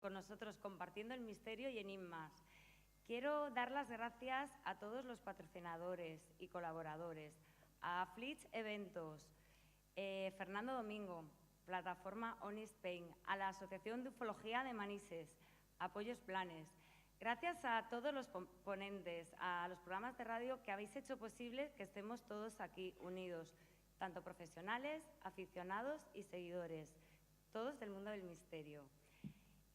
con nosotros compartiendo el misterio y enigmas. Quiero dar las gracias a todos los patrocinadores y colaboradores, a Flitch Eventos, Fernando Domingo, Plataforma Oni Spain, a la Asociación de Ufología de Manises, Apoyos Planes. Gracias a todos los ponentes, a los programas de radio que habéis hecho posible que estemos todos aquí unidos, tanto profesionales, aficionados y seguidores, todos del mundo del misterio.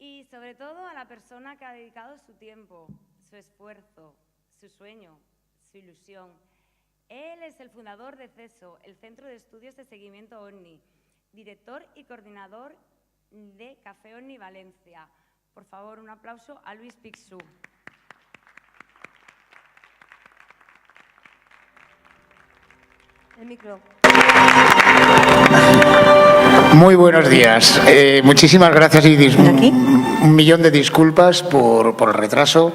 Y sobre todo a la persona que ha dedicado su tiempo, su esfuerzo, su sueño, su ilusión. Él es el fundador de CESO, el Centro de Estudios de Seguimiento OVNI, director y coordinador de Café OVNI Valencia. Por favor, un aplauso a Luis Pixú. El micro. Muy buenos días. Muchísimas gracias y un millón de disculpas por el retraso.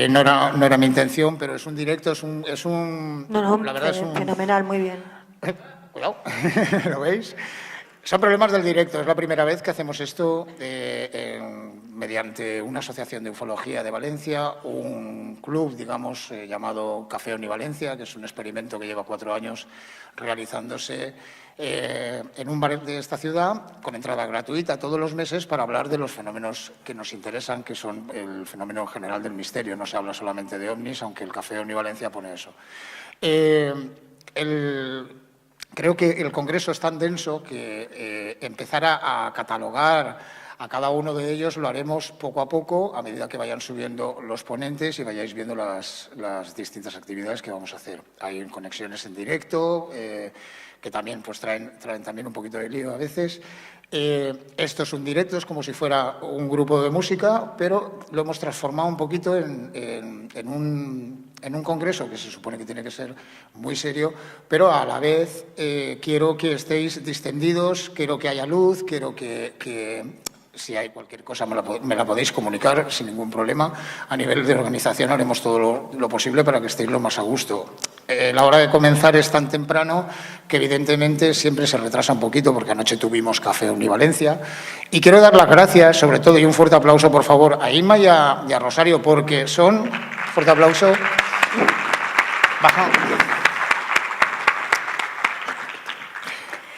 No era mi intención, pero es un directo, la verdad es fenomenal, muy bien. Cuidado, ¿lo veis? Son problemas del directo. Es la primera vez que hacemos esto mediante una asociación de ufología de Valencia, un club, digamos, llamado Café OVNI Valencia, que es un experimento que lleva 4 años realizándose en un bar de esta ciudad, con entrada gratuita todos los meses para hablar de los fenómenos que nos interesan, que son el fenómeno general del misterio. No se habla solamente de ovnis, aunque el Café OVNI Valencia pone eso. Creo que el congreso es tan denso que empezar a catalogar a cada uno de ellos lo haremos poco a poco, a medida que vayan subiendo los ponentes y vayáis viendo las distintas actividades que vamos a hacer. Hay conexiones en directo, que también pues, traen también un poquito de lío a veces. Esto es un directo, es como si fuera un grupo de música, pero lo hemos transformado un poquito en un congreso que se supone que tiene que ser muy serio, pero a la vez quiero que estéis distendidos, quiero que haya luz, quiero que si hay cualquier cosa me la podéis comunicar sin ningún problema. A nivel de organización haremos todo lo posible para que estéis lo más a gusto. La hora de comenzar es tan temprano que evidentemente siempre se retrasa un poquito porque anoche tuvimos Café OVNI Valencia. Y quiero dar las gracias, sobre todo, y un fuerte aplauso, por favor, a Inma y a Rosario, porque son... Fuerte aplauso. Baja.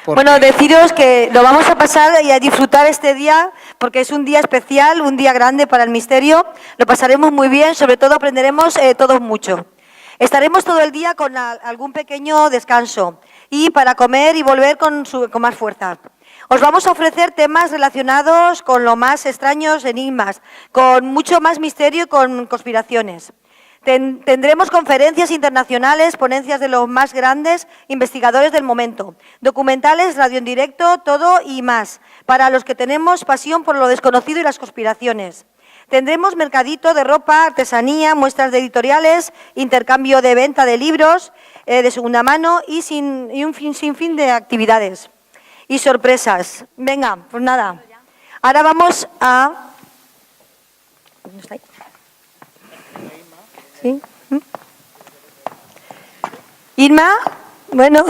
Bueno, deciros que lo vamos a pasar y a disfrutar este día porque es un día especial, un día grande para el misterio. Lo pasaremos muy bien, sobre todo aprenderemos todos mucho. Estaremos todo el día con algún pequeño descanso y para comer y volver con más fuerza. Os vamos a ofrecer temas relacionados con lo más extraños, enigmas, con mucho más misterio y con conspiraciones. Tendremos conferencias internacionales, ponencias de los más grandes investigadores del momento, documentales, radio en directo, todo y más, para los que tenemos pasión por lo desconocido y las conspiraciones. Tendremos mercadito de ropa, artesanía, muestras de editoriales, intercambio de venta de libros de segunda mano y un sinfín de actividades y sorpresas. Venga, pues nada. Ahora vamos a... ¿Dónde está ahí? ¿Sí? Irma, bueno.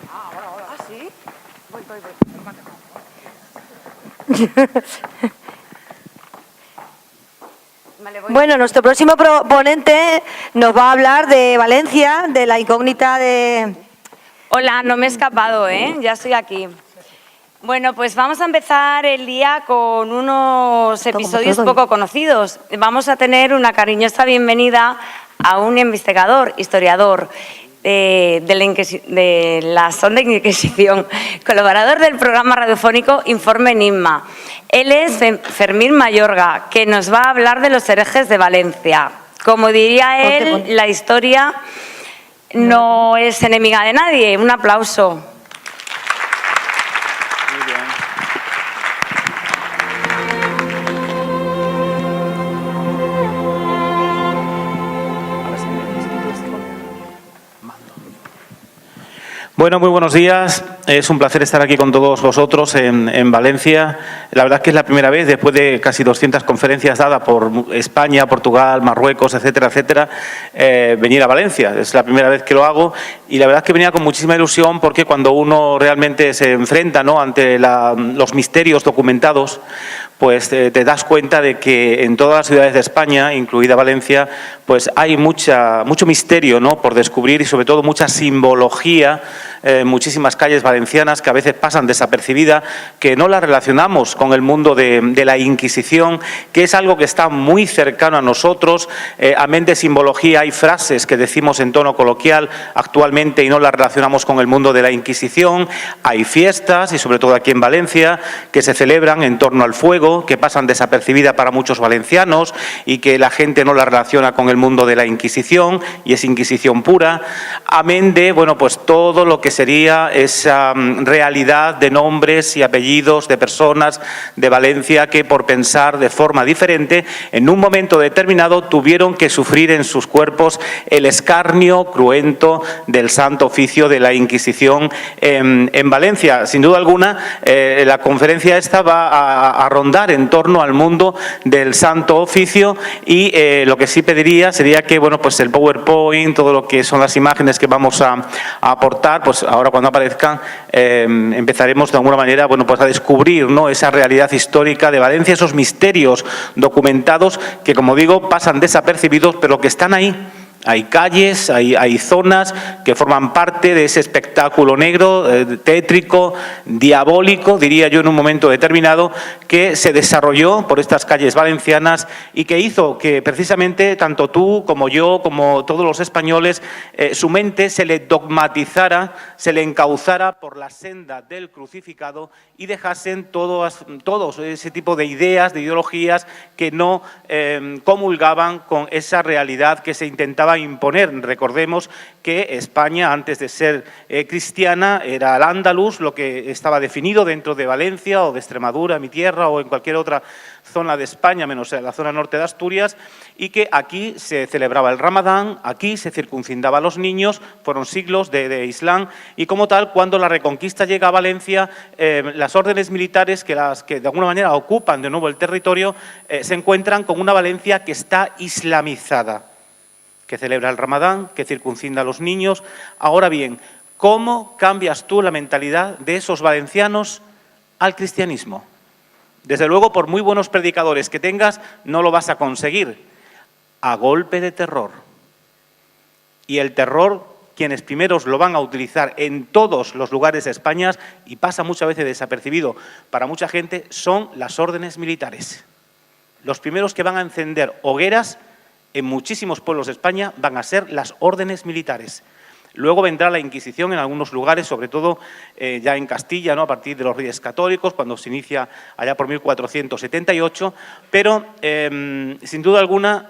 ¿Ah, sí? Voy. Vale, voy. Bueno, nuestro próximo ponente nos va a hablar de Valencia, de la incógnita de... Hola, no me he escapado, ya estoy aquí. Bueno, pues vamos a empezar el día con unos episodios poco conocidos. Vamos a tener una cariñosa bienvenida a un investigador, historiador de la Sonda Inquisición, colaborador del programa radiofónico Informe Enigma. Él es Fermín Mayorga, que nos va a hablar de los herejes de Valencia. Como diría él, la historia no es enemiga de nadie. Un aplauso. Bueno, muy buenos días. Es un placer estar aquí con todos vosotros en Valencia. La verdad es que es la primera vez, después de casi 200 conferencias dadas por España, Portugal, Marruecos, etcétera, etcétera, venir a Valencia. Es la primera vez que lo hago y la verdad es que venía con muchísima ilusión porque cuando uno realmente se enfrenta, ¿no?, ante los misterios documentados, pues te das cuenta de que en todas las ciudades de España, incluida Valencia, pues hay mucho misterio, ¿no?, por descubrir y sobre todo mucha simbología, muchísimas calles valencianas que a veces pasan desapercibidas, que no las relacionamos con el mundo de la Inquisición, que es algo que está muy cercano a nosotros. Amén de simbología, hay frases que decimos en tono coloquial actualmente y no las relacionamos con el mundo de la Inquisición. Hay fiestas, y sobre todo aquí en Valencia, que se celebran en torno al fuego, que pasan desapercibidas para muchos valencianos y que la gente no la relaciona con el mundo de la Inquisición, y es Inquisición pura. Amén de, bueno, pues todo lo que sería esa realidad de nombres y apellidos de personas de Valencia que, por pensar de forma diferente, en un momento determinado tuvieron que sufrir en sus cuerpos el escarnio cruento del Santo Oficio de la Inquisición en Valencia. Sin duda alguna, la conferencia esta va a rondar en torno al mundo del Santo Oficio y lo que sí pediría sería que, bueno, pues el PowerPoint, todo lo que son las imágenes que vamos a aportar, pues ahora cuando aparezcan empezaremos de alguna manera, bueno, pues a descubrir, ¿no?, esa realidad histórica de Valencia, esos misterios documentados que, como digo, pasan desapercibidos, pero que están ahí. Hay calles, hay zonas que forman parte de ese espectáculo negro, tétrico, diabólico, diría yo, en un momento determinado, que se desarrolló por estas calles valencianas y que hizo que precisamente tanto tú como yo, como todos los españoles, su mente se le dogmatizara, se le encauzara por la senda del crucificado y dejasen todos ese tipo de ideas, de ideologías que no comulgaban con esa realidad que se intentaba imponer. Recordemos que España, antes de ser cristiana, era el Andalus, lo que estaba definido dentro de Valencia o de Extremadura, mi tierra, o en cualquier otra zona de España, menos en la zona norte de Asturias, y que aquí se celebraba el Ramadán, aquí se circuncidaba a los niños, fueron siglos de Islam, y como tal, cuando la Reconquista llega a Valencia, las órdenes militares que de alguna manera ocupan de nuevo el territorio, se encuentran con una Valencia que está islamizada, que celebra el Ramadán, que circuncida a los niños. Ahora bien, ¿cómo cambias tú la mentalidad de esos valencianos al cristianismo? Desde luego, por muy buenos predicadores que tengas, no lo vas a conseguir. A golpe de terror. Y el terror, quienes primeros lo van a utilizar en todos los lugares de España, y pasa muchas veces desapercibido para mucha gente, son las órdenes militares. Los primeros que van a encender hogueras en muchísimos pueblos de España van a ser las órdenes militares. Luego vendrá la Inquisición en algunos lugares, sobre todo ya en Castilla, ¿no?, a partir de los Reyes Católicos, cuando se inicia allá por 1478, pero sin duda alguna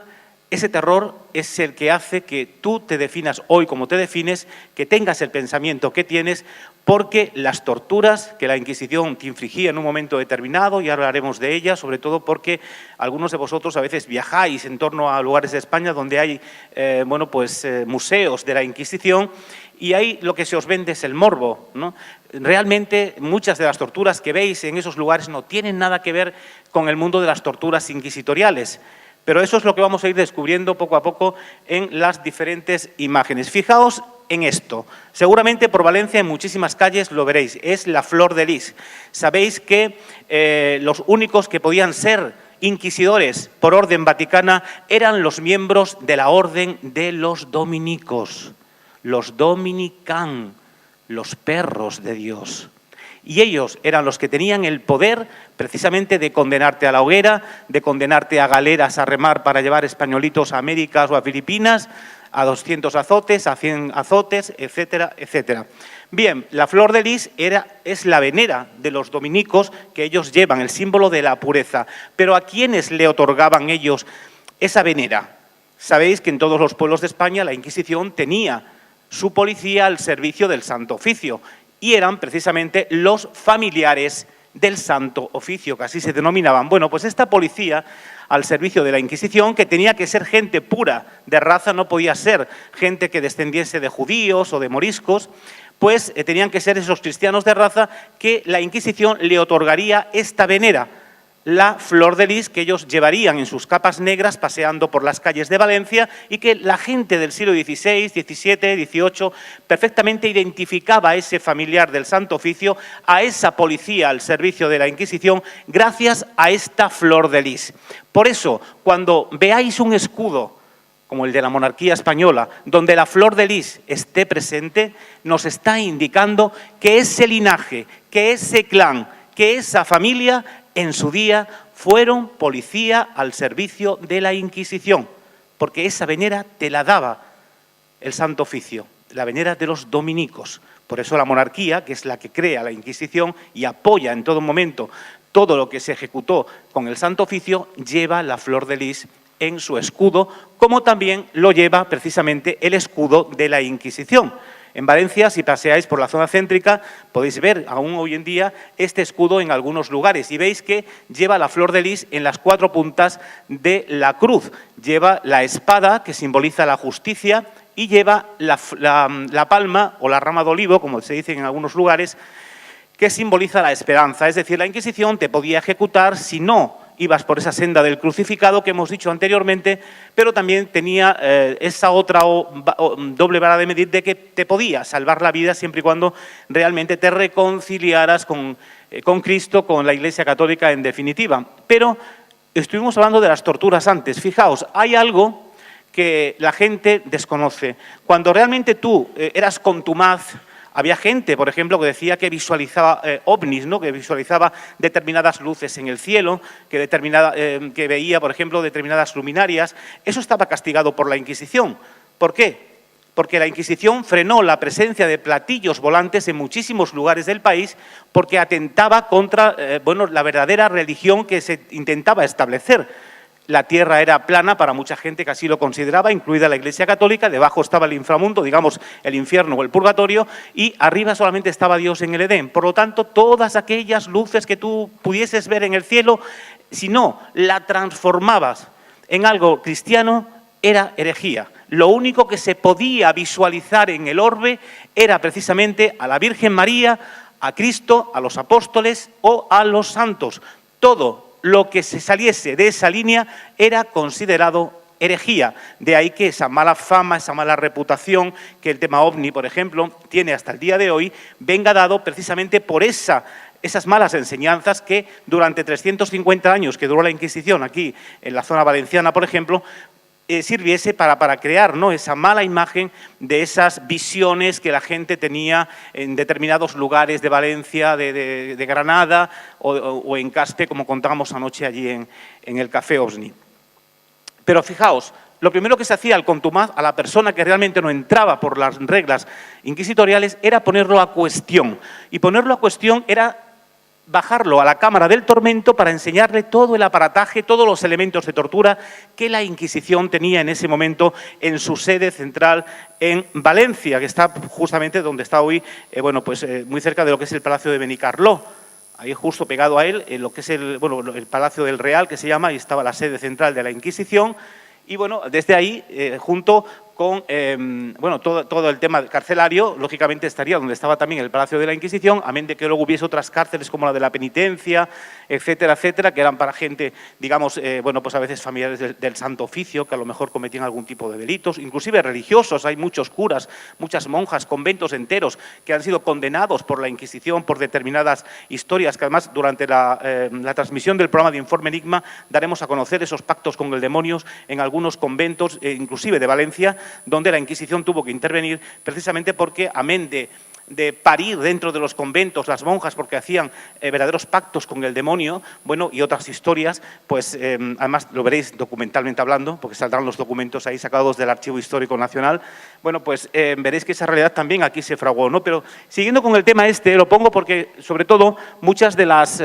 ese terror es el que hace que tú te definas hoy como te defines, que tengas el pensamiento que tienes, porque las torturas que la Inquisición te infligía en un momento determinado, y ahora hablaremos de ellas, sobre todo porque algunos de vosotros a veces viajáis en torno a lugares de España donde hay museos de la Inquisición, y ahí lo que se os vende es el morbo, ¿no? Realmente muchas de las torturas que veis en esos lugares no tienen nada que ver con el mundo de las torturas inquisitoriales. Pero eso es lo que vamos a ir descubriendo poco a poco en las diferentes imágenes. Fijaos en esto. Seguramente por Valencia en muchísimas calles lo veréis. Es la flor de lis. Sabéis que los únicos que podían ser inquisidores por orden vaticana eran los miembros de la orden de los dominicos. Los dominican, los perros de Dios. Y ellos eran los que tenían el poder precisamente de condenarte a la hoguera, de condenarte a galeras a remar para llevar españolitos a Américas o a Filipinas, a 200 azotes, a 100 azotes, etcétera, etcétera. Bien, la flor de lis es la venera de los dominicos que ellos llevan, el símbolo de la pureza. Pero ¿a quiénes le otorgaban ellos esa venera? Sabéis que en todos los pueblos de España la Inquisición tenía su policía al servicio del Santo Oficio, y eran precisamente los familiares del Santo Oficio, que así se denominaban. Bueno, pues esta policía al servicio de la Inquisición, que tenía que ser gente pura de raza, no podía ser gente que descendiese de judíos o de moriscos, pues tenían que ser esos cristianos de raza que la Inquisición le otorgaría esta venera, la flor de lis, que ellos llevarían en sus capas negras paseando por las calles de Valencia, y que la gente del siglo XVI, XVII, XVIII perfectamente identificaba a ese familiar del Santo Oficio, a esa policía al servicio de la Inquisición, gracias a esta flor de lis. Por eso, cuando veáis un escudo como el de la monarquía española, donde la flor de lis esté presente, nos está indicando que ese linaje, que ese clan, que esa familia en su día fueron policía al servicio de la Inquisición, porque esa venera te la daba el Santo Oficio, la venera de los dominicos. Por eso la monarquía, que es la que crea la Inquisición y apoya en todo momento todo lo que se ejecutó con el Santo Oficio, lleva la flor de lis en su escudo, como también lo lleva precisamente el escudo de la Inquisición. En Valencia, si paseáis por la zona céntrica, podéis ver aún hoy en día este escudo en algunos lugares y veis que lleva la flor de lis en las 4 puntas de la cruz. Lleva la espada, que simboliza la justicia, y lleva la palma o la rama de olivo, como se dice en algunos lugares, que simboliza la esperanza. Es decir, la Inquisición te podía ejecutar si no ibas por esa senda del crucificado que hemos dicho anteriormente, pero también tenía esa otra doble vara de medir de que te podía salvar la vida siempre y cuando realmente te reconciliaras con Cristo, con la Iglesia Católica en definitiva. Pero estuvimos hablando de las torturas antes. Fijaos, hay algo que la gente desconoce. Cuando realmente tú eras contumaz, había gente, por ejemplo, que decía que visualizaba ovnis, ¿no? Que visualizaba determinadas luces en el cielo, que veía, por ejemplo, determinadas luminarias. Eso estaba castigado por la Inquisición. ¿Por qué? Porque la Inquisición frenó la presencia de platillos volantes en muchísimos lugares del país porque atentaba contra la verdadera religión que se intentaba establecer. La tierra era plana para mucha gente que así lo consideraba, incluida la Iglesia Católica. Debajo estaba el inframundo, digamos el infierno o el purgatorio, y arriba solamente estaba Dios en el Edén. Por lo tanto, todas aquellas luces que tú pudieses ver en el cielo, si no la transformabas en algo cristiano, era herejía. Lo único que se podía visualizar en el orbe era precisamente a la Virgen María, a Cristo, a los apóstoles o a los santos. Todo lo que se saliese de esa línea era considerado herejía. De ahí que esa mala fama, esa mala reputación que el tema ovni, por ejemplo, tiene hasta el día de hoy, venga dado precisamente por esas malas enseñanzas que durante 350 años que duró la Inquisición aquí en la zona valenciana, por ejemplo, sirviese para crear, ¿no?, esa mala imagen de esas visiones que la gente tenía en determinados lugares de Valencia, de Granada o en Caspe, como contábamos anoche allí en el Café OVNI. Pero fijaos, lo primero que se hacía al contumaz, a la persona que realmente no entraba por las reglas inquisitoriales, era ponerlo a cuestión. Y ponerlo a cuestión era bajarlo a la cámara del tormento para enseñarle todo el aparataje, todos los elementos de tortura que la Inquisición tenía en ese momento en su sede central en Valencia, que está justamente donde está hoy, muy cerca de lo que es el Palacio de Benicarló. Ahí justo pegado a él, lo que es el Palacio del Real, que se llama, y estaba la sede central de la Inquisición. Y bueno, desde ahí, junto con todo el tema carcelario, lógicamente estaría donde estaba también el Palacio de la Inquisición, amén de que luego hubiese otras cárceles como la de la Penitencia, etcétera, etcétera, que eran para gente, digamos, a veces familiares del Santo Oficio, que a lo mejor cometían algún tipo de delitos, inclusive religiosos. Hay muchos curas, muchas monjas, conventos enteros que han sido condenados por la Inquisición por determinadas historias, que además durante la transmisión del programa de Informe Enigma daremos a conocer esos pactos con el demonio en algunos conventos, inclusive de Valencia, donde la Inquisición tuvo que intervenir precisamente porque, amén de parir dentro de los conventos las monjas porque hacían verdaderos pactos con el demonio, y otras historias, pues además lo veréis documentalmente hablando, porque saldrán los documentos ahí sacados del Archivo Histórico Nacional, veréis que esa realidad también aquí se fraguó, ¿no? Pero siguiendo con el tema lo pongo porque, sobre todo, muchas de las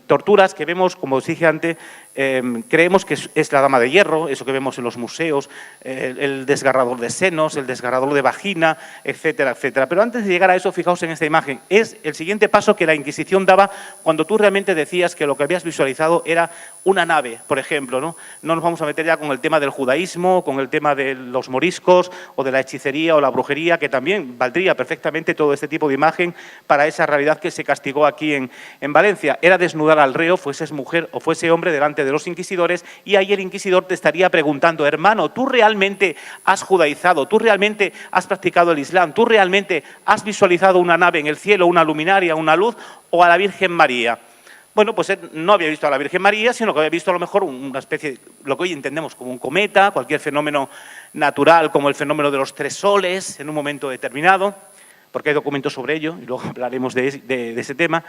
torturas que vemos, como os dije antes, creemos que es la dama de hierro, eso que vemos en los museos, el desgarrador de senos, el desgarrador de vagina, etcétera, etcétera. Pero antes de llegar a eso, fijaos en esta imagen, es el siguiente paso que la Inquisición daba cuando tú realmente decías que lo que habías visualizado era una nave, por ejemplo, ¿no? No nos vamos a meter ya con el tema del judaísmo, con el tema de los moriscos o de la hechicería o la brujería, que también valdría perfectamente todo este tipo de imagen para esa realidad que se castigó aquí en Valencia. Era desnudar al reo, fueses mujer o fuese hombre, delante de los inquisidores, y ahí el inquisidor te estaría preguntando: hermano, ¿tú realmente has judaizado? ¿Tú realmente has practicado el Islam? ¿Tú realmente has visualizado una nave en el cielo, una luminaria, una luz, o a la Virgen María? Bueno, pues él no había visto a la Virgen María, sino que había visto a lo mejor una especie de lo que hoy entendemos como un cometa, cualquier fenómeno natural como el fenómeno de los 3 soles en un momento determinado, porque hay documentos sobre ello, y luego hablaremos de ese tema.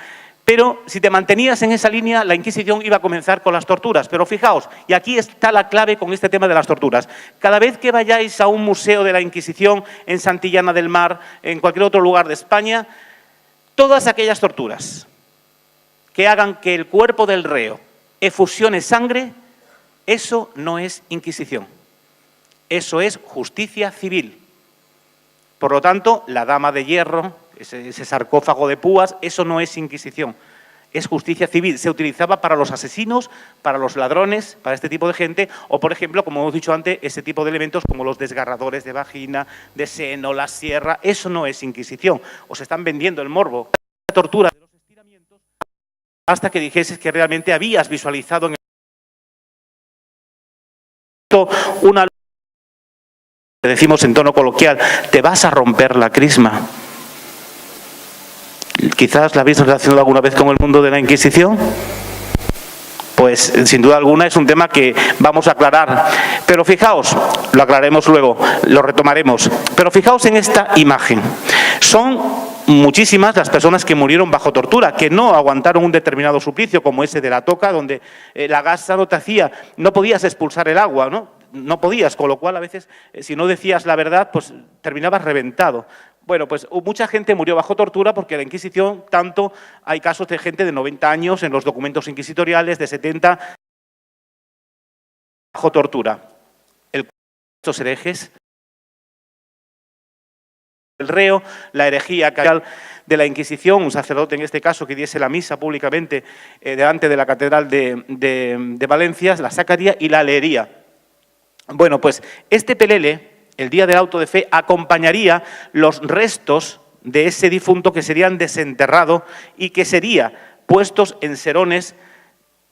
Pero si te mantenías en esa línea, la Inquisición iba a comenzar con las torturas. Pero fijaos, y aquí está la clave con este tema de las torturas. Cada vez que vayáis a un museo de la Inquisición, en Santillana del Mar, en cualquier otro lugar de España, todas aquellas torturas que hagan que el cuerpo del reo efusione sangre, eso no es Inquisición. Eso es justicia civil. Por lo tanto, la dama de hierro, ese sarcófago de púas, eso no es Inquisición, es justicia civil. Se utilizaba para los asesinos, para los ladrones, para este tipo de gente, o por ejemplo, como hemos dicho antes, ese tipo de elementos como los desgarradores de vagina, de seno, la sierra, eso no es Inquisición. Os están vendiendo el morbo, la tortura de los estiramientos, hasta que dijeses que realmente habías visualizado en el una, que decimos en tono coloquial, te vas a romper la crisma. Quizás la habéis relacionado alguna vez con el mundo de la Inquisición. Pues sin duda alguna es un tema que vamos a aclarar. Pero fijaos, lo aclararemos luego, lo retomaremos. Pero fijaos en esta imagen. Son muchísimas las personas que murieron bajo tortura, que no aguantaron un determinado suplicio, como ese de la toca, donde la gasa no te hacía, no podías expulsar el agua, no podías, con lo cual a veces, si no decías la verdad, pues terminabas reventado. Bueno, pues mucha gente murió bajo tortura porque la Inquisición, tanto hay casos de gente de 90 años en los documentos inquisitoriales, de 70, bajo tortura. Estos herejes, el reo, la herejía de la Inquisición, un sacerdote en este caso que diese la misa públicamente delante de la Catedral de Valencia, la sacaría y la leería. Bueno, pues este pelele, el día del auto de fe, acompañaría los restos de ese difunto que serían desenterrados y que sería puestos en serones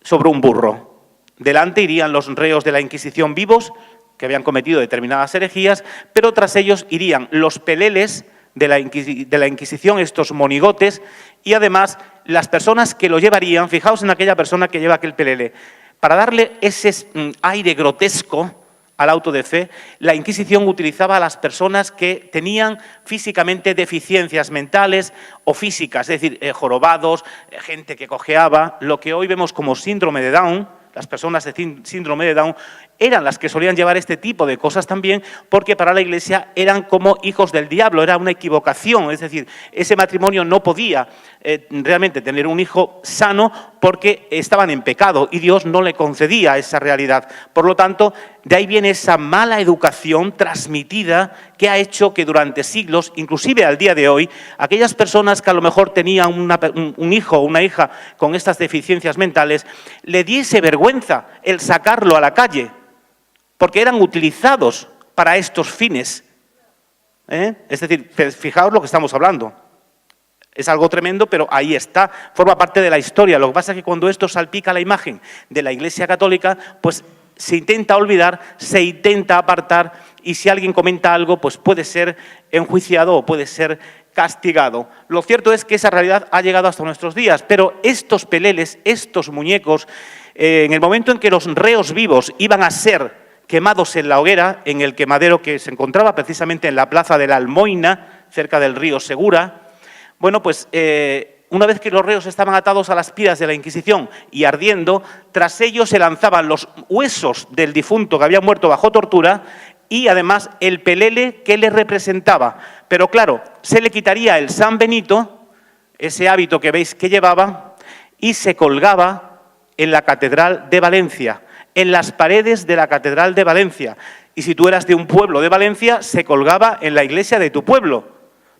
sobre un burro. Delante irían los reos de la Inquisición vivos, que habían cometido determinadas herejías, pero tras ellos irían los peleles de la Inquisición, estos monigotes, y además las personas que lo llevarían, fijaos en aquella persona que lleva aquel pelele, para darle ese aire grotesco al auto de fe, la Inquisición utilizaba a las personas que tenían físicamente deficiencias mentales o físicas, es decir, jorobados, gente que cojeaba, lo que hoy vemos como síndrome de Down. Las personas de síndrome de Down eran las que solían llevar este tipo de cosas también, porque para la Iglesia eran como hijos del diablo, era una equivocación, es decir, ese matrimonio no podía realmente tener un hijo sano porque estaban en pecado y Dios no le concedía esa realidad. Por lo tanto, de ahí viene esa mala educación transmitida que ha hecho que durante siglos, inclusive al día de hoy, aquellas personas que a lo mejor tenían un hijo o una hija con estas deficiencias mentales, le diese vergüenza el sacarlo a la calle, porque eran utilizados para estos fines. Es decir, fijaos lo que estamos hablando. Es algo tremendo, pero ahí está, forma parte de la historia. Lo que pasa es que cuando esto salpica la imagen de la Iglesia Católica, pues se intenta olvidar, se intenta apartar, y si alguien comenta algo, pues puede ser enjuiciado o puede ser castigado. Lo cierto es que esa realidad ha llegado hasta nuestros días, pero estos peleles, estos muñecos, en el momento en que los reos vivos iban a ser quemados en la hoguera, en el quemadero que se encontraba precisamente en la plaza de la Almoina, cerca del río Segura, bueno, pues una vez que los reos estaban atados a las piras de la Inquisición y ardiendo, tras ellos se lanzaban los huesos del difunto que había muerto bajo tortura y además el pelele que le representaba. Pero claro, se le quitaría el San Benito, ese hábito que veis que llevaba, y se colgaba en la Catedral de Valencia, en las paredes de la Catedral de Valencia. Y si tú eras de un pueblo de Valencia, se colgaba en la iglesia de tu pueblo.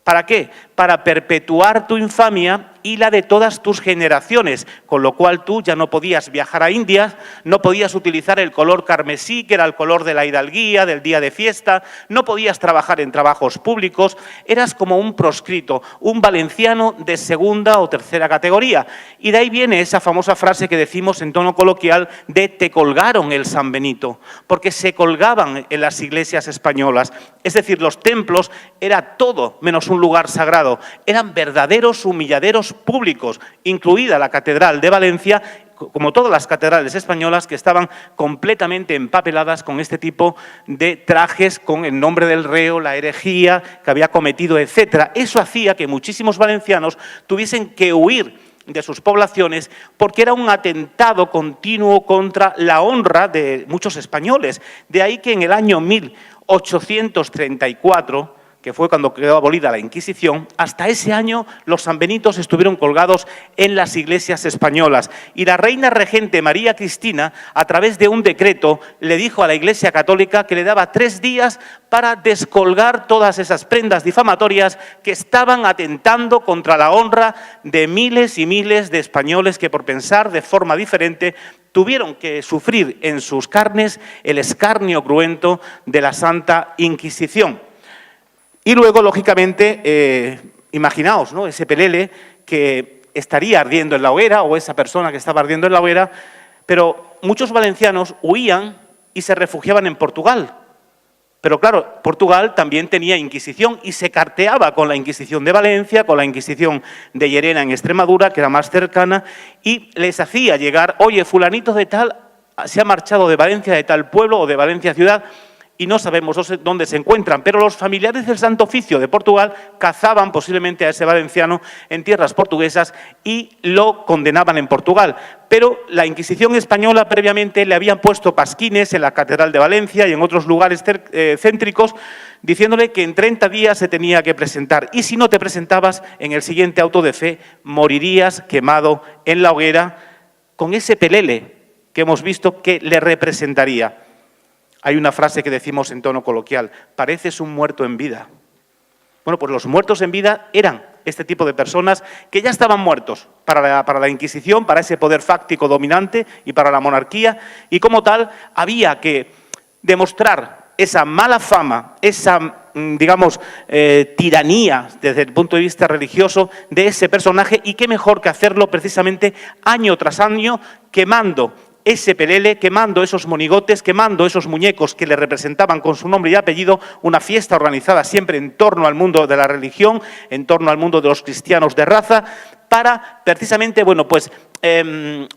¿Para qué? Para perpetuar tu infamia y la de todas tus generaciones, con lo cual tú ya no podías viajar a India, no podías utilizar el color carmesí, que era el color de la hidalguía, del día de fiesta, no podías trabajar en trabajos públicos, eras como un proscrito, un valenciano de segunda o tercera categoría. Y de ahí viene esa famosa frase que decimos en tono coloquial de te colgaron el San Benito, porque se colgaban en las iglesias españolas. Es decir, los templos era todo menos un lugar sagrado, eran verdaderos humilladeros públicos, incluida la Catedral de Valencia, como todas las catedrales españolas, que estaban completamente empapeladas con este tipo de trajes con el nombre del reo, la herejía que había cometido, etc. Eso hacía que muchísimos valencianos tuviesen que huir de sus poblaciones porque era un atentado continuo contra la honra de muchos españoles. De ahí que en el año 1834, que fue cuando quedó abolida la Inquisición, hasta ese año los sanbenitos estuvieron colgados en las iglesias españolas. Y la reina regente María Cristina, a través de un decreto, le dijo a la Iglesia Católica que le daba 3 días para descolgar todas esas prendas difamatorias que estaban atentando contra la honra de miles y miles de españoles que, por pensar de forma diferente, tuvieron que sufrir en sus carnes el escarnio cruento de la Santa Inquisición. Y luego, lógicamente, imaginaos, ¿no?, ese pelele que estaría ardiendo en la hoguera, o esa persona que estaba ardiendo en la hoguera, pero muchos valencianos huían y se refugiaban en Portugal. Pero claro, Portugal también tenía Inquisición y se carteaba con la Inquisición de Valencia, con la Inquisición de Llerena en Extremadura, que era más cercana, y les hacía llegar, oye, fulanito de tal se ha marchado de Valencia, de tal pueblo o de Valencia ciudad, y no sabemos dónde se encuentran, pero los familiares del Santo Oficio de Portugal cazaban posiblemente a ese valenciano en tierras portuguesas y lo condenaban en Portugal. Pero la Inquisición española previamente le habían puesto pasquines en la Catedral de Valencia y en otros lugares céntricos, diciéndole que en 30 días se tenía que presentar. Y si no te presentabas, en el siguiente auto de fe morirías quemado en la hoguera con ese pelele que hemos visto que le representaría. Hay una frase que decimos en tono coloquial, pareces un muerto en vida. Bueno, pues los muertos en vida eran este tipo de personas que ya estaban muertos para la Inquisición, para ese poder fáctico dominante y para la monarquía, y como tal había que demostrar esa mala fama, esa, digamos, tiranía desde el punto de vista religioso de ese personaje, y qué mejor que hacerlo precisamente año tras año, quemando ese pelele, quemando esos monigotes, quemando esos muñecos que le representaban con su nombre y apellido, una fiesta organizada siempre en torno al mundo de la religión, en torno al mundo de los cristianos de raza, para precisamente, bueno, pues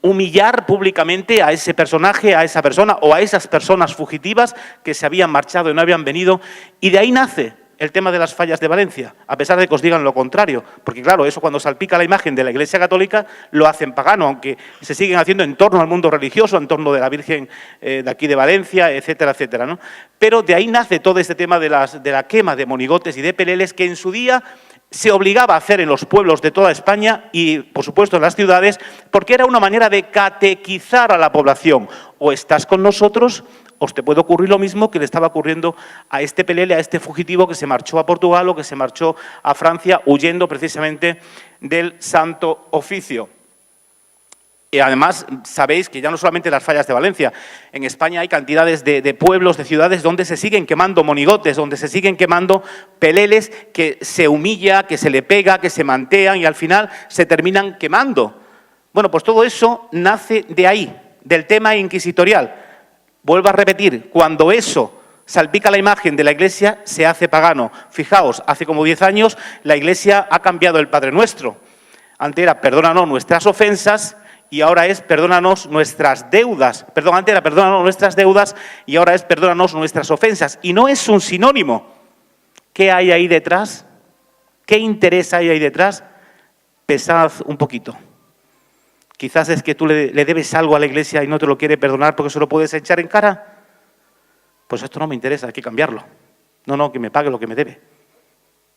humillar públicamente a ese personaje, a esa persona o a esas personas fugitivas que se habían marchado y no habían venido, y de ahí nace el tema de las fallas de Valencia, a pesar de que os digan lo contrario, porque claro, eso cuando salpica la imagen de la Iglesia Católica lo hacen pagano, aunque se siguen haciendo en torno al mundo religioso, en torno de la Virgen de aquí de Valencia, etcétera, etcétera, ¿no? Pero de ahí nace todo este tema de la quema de monigotes y de peleles que en su día se obligaba a hacer en los pueblos de toda España y, por supuesto, en las ciudades, porque era una manera de catequizar a la población. O estás con nosotros, os te puede ocurrir lo mismo que le estaba ocurriendo a este pelele, a este fugitivo que se marchó a Portugal o que se marchó a Francia huyendo precisamente del Santo Oficio. Y además, sabéis que ya no solamente las fallas de Valencia, en España hay cantidades de pueblos, de ciudades donde se siguen quemando monigotes, donde se siguen quemando peleles que se humilla, que se le pega, que se mantean y al final se terminan quemando. Bueno, pues todo eso nace de ahí, del tema inquisitorial. Vuelvo a repetir, cuando eso salpica la imagen de la Iglesia, se hace pagano. Fijaos, hace como 10 años la Iglesia ha cambiado el Padre Nuestro. Antes era perdónanos nuestras ofensas y ahora es perdónanos nuestras deudas. Perdón, antes era perdónanos nuestras deudas y ahora es perdónanos nuestras ofensas. Y no es un sinónimo. ¿Qué hay ahí detrás? ¿Qué interés hay ahí detrás? Pensad un poquito. Quizás es que tú le debes algo a la Iglesia y no te lo quiere perdonar porque se lo puedes echar en cara. Pues esto no me interesa, hay que cambiarlo. No, que me pague lo que me debe.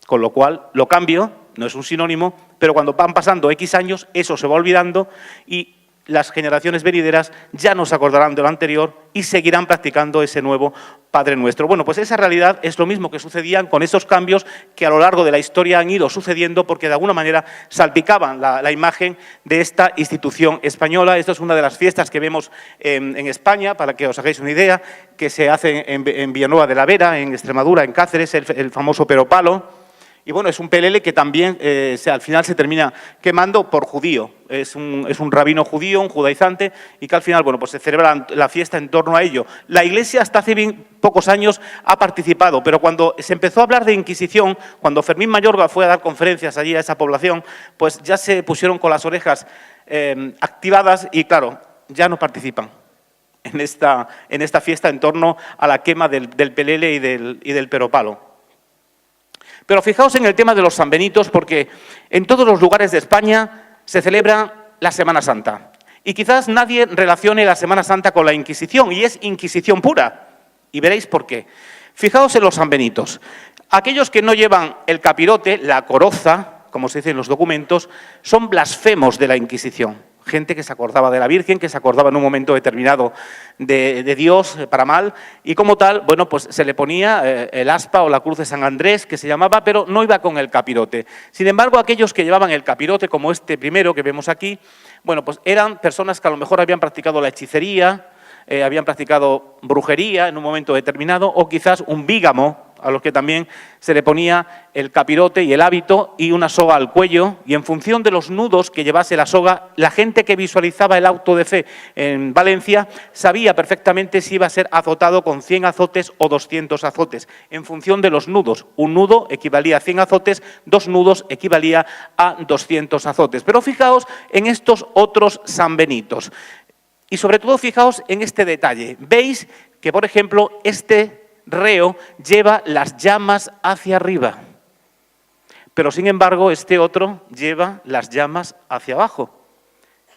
Con lo cual, lo cambio, no es un sinónimo, pero cuando van pasando X años, eso se va olvidando y las generaciones venideras ya no se acordarán de lo anterior y seguirán practicando ese nuevo Padre Nuestro. Bueno, pues esa realidad es lo mismo que sucedían con esos cambios que a lo largo de la historia han ido sucediendo porque de alguna manera salpicaban la imagen de esta institución española. Esta es una de las fiestas que vemos en España, para que os hagáis una idea, que se hace en Villanueva de la Vera, en Extremadura, en Cáceres, el famoso Peropalo. Y bueno, es un pelele que también al final se termina quemando por judío. Es un rabino judío, un judaizante, y que al final, bueno, pues se celebra la fiesta en torno a ello. La Iglesia hasta hace bien pocos años ha participado, pero cuando se empezó a hablar de Inquisición, cuando Fermín Mayorga fue a dar conferencias allí a esa población, pues ya se pusieron con las orejas activadas y, claro, ya no participan en esta fiesta en torno a la quema del pelele y del Peropalo. Pero fijaos en el tema de los sanbenitos, porque en todos los lugares de España se celebra la Semana Santa. Y quizás nadie relacione la Semana Santa con la Inquisición, y es Inquisición pura. Y veréis por qué. Fijaos en los sanbenitos. Aquellos que no llevan el capirote, la coroza, como se dice en los documentos, son blasfemos de la Inquisición. Gente que se acordaba de la Virgen, que se acordaba en un momento determinado de Dios para mal, y como tal, bueno, pues se le ponía el aspa o la cruz de San Andrés, que se llamaba, pero no iba con el capirote. Sin embargo, aquellos que llevaban el capirote, como este primero que vemos aquí, bueno, pues eran personas que a lo mejor habían practicado la hechicería, habían practicado brujería en un momento determinado, o quizás un bígamo, a los que también se le ponía el capirote y el hábito y una soga al cuello, y en función de los nudos que llevase la soga, la gente que visualizaba el auto de fe en Valencia sabía perfectamente si iba a ser azotado con 100 azotes o 200 azotes, en función de los nudos. Un nudo equivalía a 100 azotes, 2 nudos equivalía a 200 azotes. Pero fijaos en estos otros sanbenitos. Y sobre todo fijaos en este detalle. Veis que, por ejemplo, este reo lleva las llamas hacia arriba, pero sin embargo este otro lleva las llamas hacia abajo.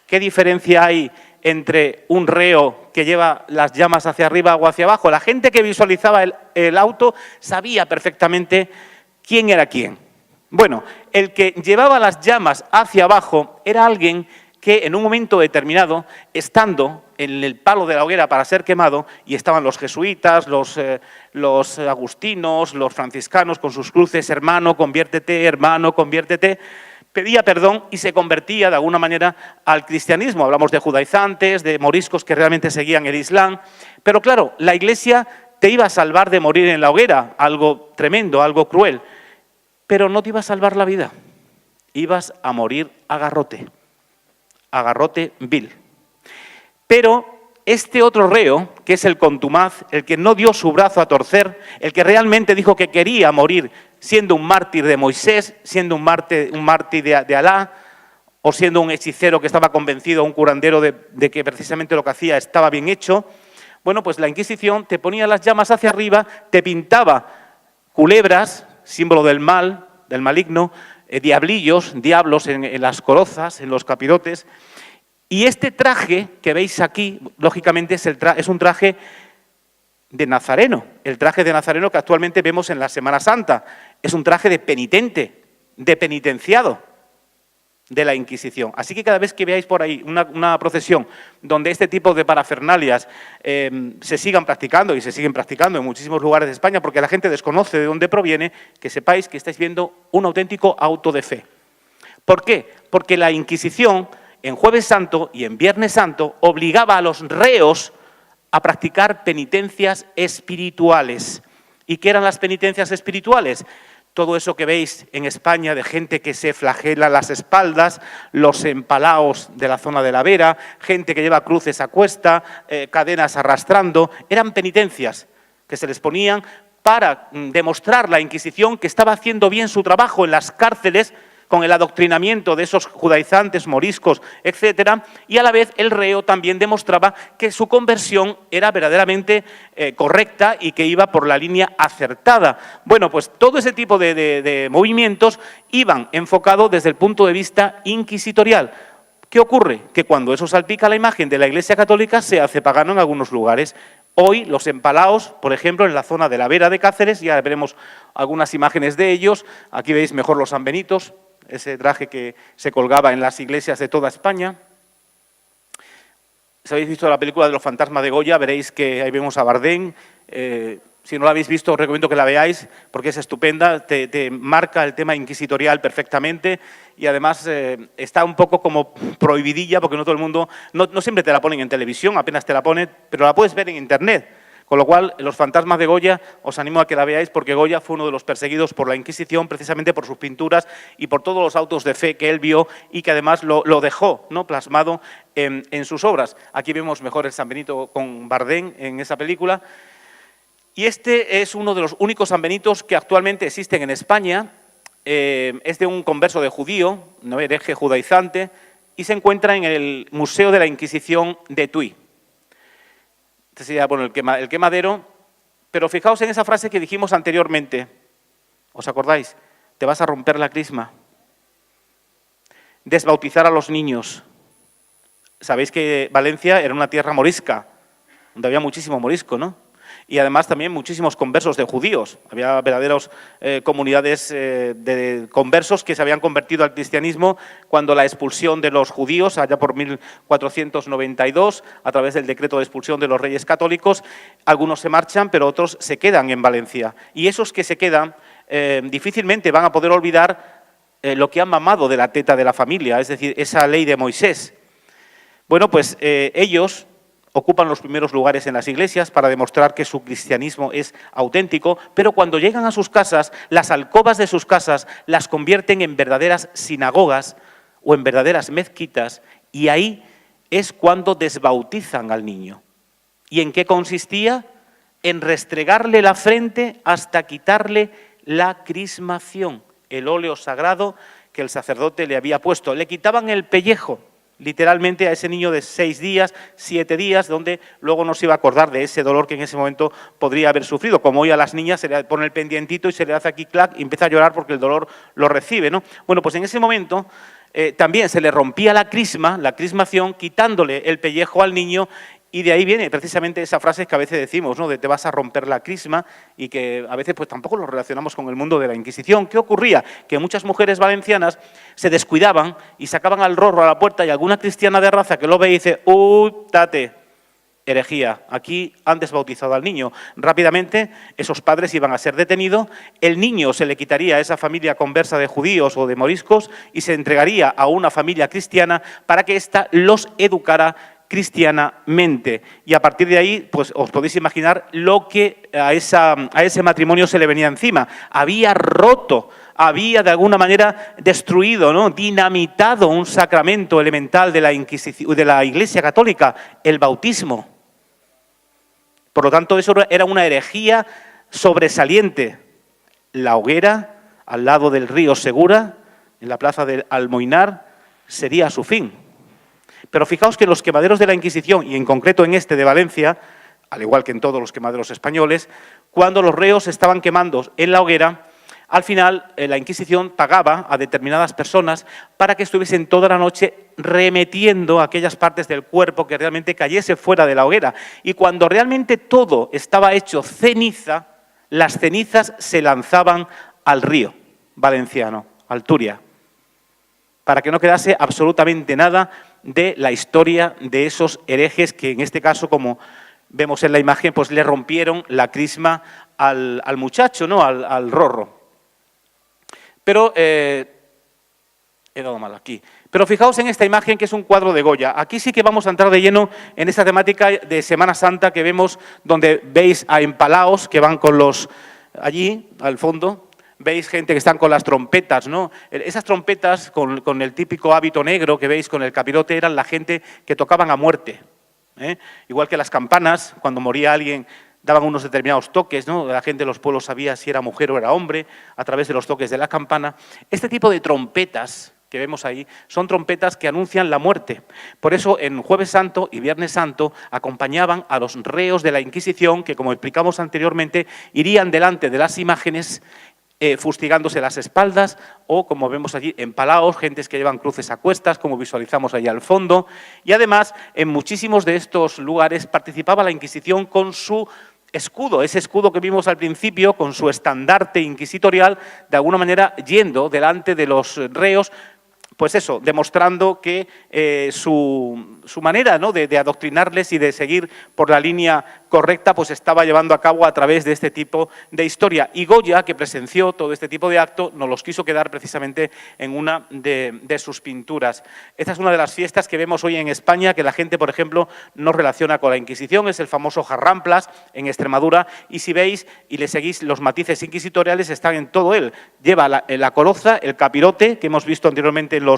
¿Qué diferencia hay entre un reo que lleva las llamas hacia arriba o hacia abajo? La gente que visualizaba el auto sabía perfectamente quién era quién. Bueno, el que llevaba las llamas hacia abajo era alguien que en un momento determinado, estando en el palo de la hoguera para ser quemado, y estaban los jesuitas, los agustinos, los franciscanos con sus cruces, hermano, conviértete, pedía perdón y se convertía de alguna manera al cristianismo. Hablamos de judaizantes, de moriscos que realmente seguían el Islam, pero claro, la Iglesia te iba a salvar de morir en la hoguera, algo tremendo, algo cruel, pero no te iba a salvar la vida, ibas a morir a garrote vil. Pero este otro reo, que es el contumaz, el que no dio su brazo a torcer, el que realmente dijo que quería morir siendo un mártir de Moisés, siendo un mártir de Alá, o siendo un hechicero que estaba convencido, un curandero de que precisamente lo que hacía estaba bien hecho, bueno, pues la Inquisición te ponía las llamas hacia arriba, te pintaba culebras, símbolo del mal, del maligno, diablos en las corozas, en los capirotes. Y este traje que veis aquí, lógicamente, es un traje de nazareno. El traje de nazareno que actualmente vemos en la Semana Santa. Es un traje de penitente, de penitenciado de la Inquisición. Así que cada vez que veáis por ahí una procesión donde este tipo de parafernalias se sigan practicando, y se siguen practicando en muchísimos lugares de España, porque la gente desconoce de dónde proviene, que sepáis que estáis viendo un auténtico auto de fe. ¿Por qué? Porque la Inquisición, en Jueves Santo y en Viernes Santo, obligaba a los reos a practicar penitencias espirituales. ¿Y qué eran las penitencias espirituales? Todo eso que veis en España de gente que se flagela las espaldas, los empalaos de la zona de la Vera, gente que lleva cruces a cuesta, cadenas arrastrando, eran penitencias que se les ponían para demostrar la Inquisición que estaba haciendo bien su trabajo en las cárceles con el adoctrinamiento de esos judaizantes, moriscos, etcétera, y a la vez el reo también demostraba que su conversión era verdaderamente correcta y que iba por la línea acertada. Bueno, pues todo ese tipo de movimientos iban enfocados desde el punto de vista inquisitorial. ¿Qué ocurre? Que cuando eso salpica la imagen de la Iglesia Católica se hace pagano en algunos lugares. Hoy los empalaos, por ejemplo, en la zona de la Vera de Cáceres, ya veremos algunas imágenes de ellos. Aquí veis mejor los sanbenitos, ese traje que se colgaba en las iglesias de toda España. Si habéis visto la película de los fantasmas de Goya, veréis que ahí vemos a Bardem. Si no la habéis visto, os recomiendo que la veáis porque es estupenda, te marca el tema inquisitorial perfectamente y además está un poco como prohibidilla porque no todo el mundo, no siempre te la ponen en televisión, apenas te la ponen, pero la puedes ver en Internet. Con lo cual, los fantasmas de Goya, os animo a que la veáis porque Goya fue uno de los perseguidos por la Inquisición precisamente por sus pinturas y por todos los autos de fe que él vio y que además lo dejó, ¿no?, plasmado en sus obras. Aquí vemos mejor el San Benito con Bardem en esa película. Y este es uno de los únicos San Benitos que actualmente existen en España. Es de un converso de judío, no hereje judaizante, y se encuentra en el Museo de la Inquisición de Tui. Este sería, bueno, el quemadero, pero fijaos en esa frase que dijimos anteriormente. ¿Os acordáis? Te vas a romper la crisma. Desbautizar a los niños. Sabéis que Valencia era una tierra morisca, donde había muchísimo morisco, ¿no? Y además también muchísimos conversos de judíos. Había verdaderas comunidades de conversos que se habían convertido al cristianismo cuando la expulsión de los judíos, allá por 1492, a través del decreto de expulsión de los reyes católicos, algunos se marchan, pero otros se quedan en Valencia. Y esos que se quedan difícilmente van a poder olvidar lo que han mamado de la teta de la familia, es decir, esa ley de Moisés. Bueno, pues ellos ocupan los primeros lugares en las iglesias para demostrar que su cristianismo es auténtico, pero cuando llegan a sus casas, las alcobas de sus casas las convierten en verdaderas sinagogas o en verdaderas mezquitas, y ahí es cuando desbautizan al niño. ¿Y en qué consistía? En restregarle la frente hasta quitarle la crismación, el óleo sagrado que el sacerdote le había puesto. Le quitaban el pellejo, literalmente a ese niño de 6 días, 7 días, donde luego no se iba a acordar de ese dolor que en ese momento podría haber sufrido. Como hoy a las niñas se le pone el pendientito y se le hace aquí clac y empieza a llorar porque el dolor lo recibe, ¿no? Bueno, pues en ese momento también se le rompía la crismación, quitándole el pellejo al niño. Y de ahí viene precisamente esa frase que a veces decimos, ¿no?, de te vas a romper la crisma, y que a veces pues tampoco lo relacionamos con el mundo de la Inquisición. ¿Qué ocurría? Que muchas mujeres valencianas se descuidaban y sacaban al rorro a la puerta y alguna cristiana de raza que lo ve y dice, tate, herejía, aquí han desbautizado al niño. Rápidamente esos padres iban a ser detenidos, el niño se le quitaría a esa familia conversa de judíos o de moriscos y se entregaría a una familia cristiana para que ésta los educara cristianamente. Y a partir de ahí, pues os podéis imaginar lo que a ese matrimonio se le venía encima. Había roto, había de alguna manera destruido, ¿no?, dinamitado un sacramento elemental de la Iglesia Católica, el bautismo. Por lo tanto, eso era una herejía sobresaliente. La hoguera, al lado del río Segura, en la plaza del Almoinar, sería su fin. Pero fijaos que en los quemaderos de la Inquisición, y en concreto en este de Valencia, al igual que en todos los quemaderos españoles, cuando los reos estaban quemando en la hoguera, al final la Inquisición pagaba a determinadas personas para que estuviesen toda la noche remetiendo aquellas partes del cuerpo que realmente cayese fuera de la hoguera. Y cuando realmente todo estaba hecho ceniza, las cenizas se lanzaban al río valenciano, al Turia, para que no quedase absolutamente nada de la historia de esos herejes que en este caso, como vemos en la imagen, pues le rompieron la crisma al muchacho, ¿no?, al rorro. Pero, he dado mal aquí. Pero fijaos en esta imagen que es un cuadro de Goya. Aquí sí que vamos a entrar de lleno en esta temática de Semana Santa que vemos, donde veis a empalaos que van con los, allí al fondo, veis gente que están con las trompetas, ¿no? Esas trompetas con el típico hábito negro que veis con el capirote eran la gente que tocaban a muerte, ¿eh? Igual que las campanas, cuando moría alguien daban unos determinados toques, ¿no? La gente de los pueblos sabía si era mujer o era hombre a través de los toques de la campana. Este tipo de trompetas que vemos ahí son trompetas que anuncian la muerte. Por eso en Jueves Santo y Viernes Santo acompañaban a los reos de la Inquisición que, como explicamos anteriormente, irían delante de las imágenes fustigándose las espaldas o, como vemos allí, empalaos, gentes que llevan cruces a cuestas, como visualizamos allá al fondo. Y además, en muchísimos de estos lugares participaba la Inquisición con su escudo, ese escudo que vimos al principio, con su estandarte inquisitorial, de alguna manera yendo delante de los reos, pues eso, demostrando que su manera, ¿no?, de adoctrinarles y de seguir por la línea correcta, pues estaba llevando a cabo a través de este tipo de historia. Y Goya, que presenció todo este tipo de acto, nos los quiso quedar precisamente en una de sus pinturas. Esta es una de las fiestas que vemos hoy en España, que la gente, por ejemplo, no relaciona con la Inquisición, es el famoso Jarramplas en Extremadura, y si veis y le seguís los matices inquisitoriales, están en todo él. Lleva la coroza, el capirote, que hemos visto anteriormente en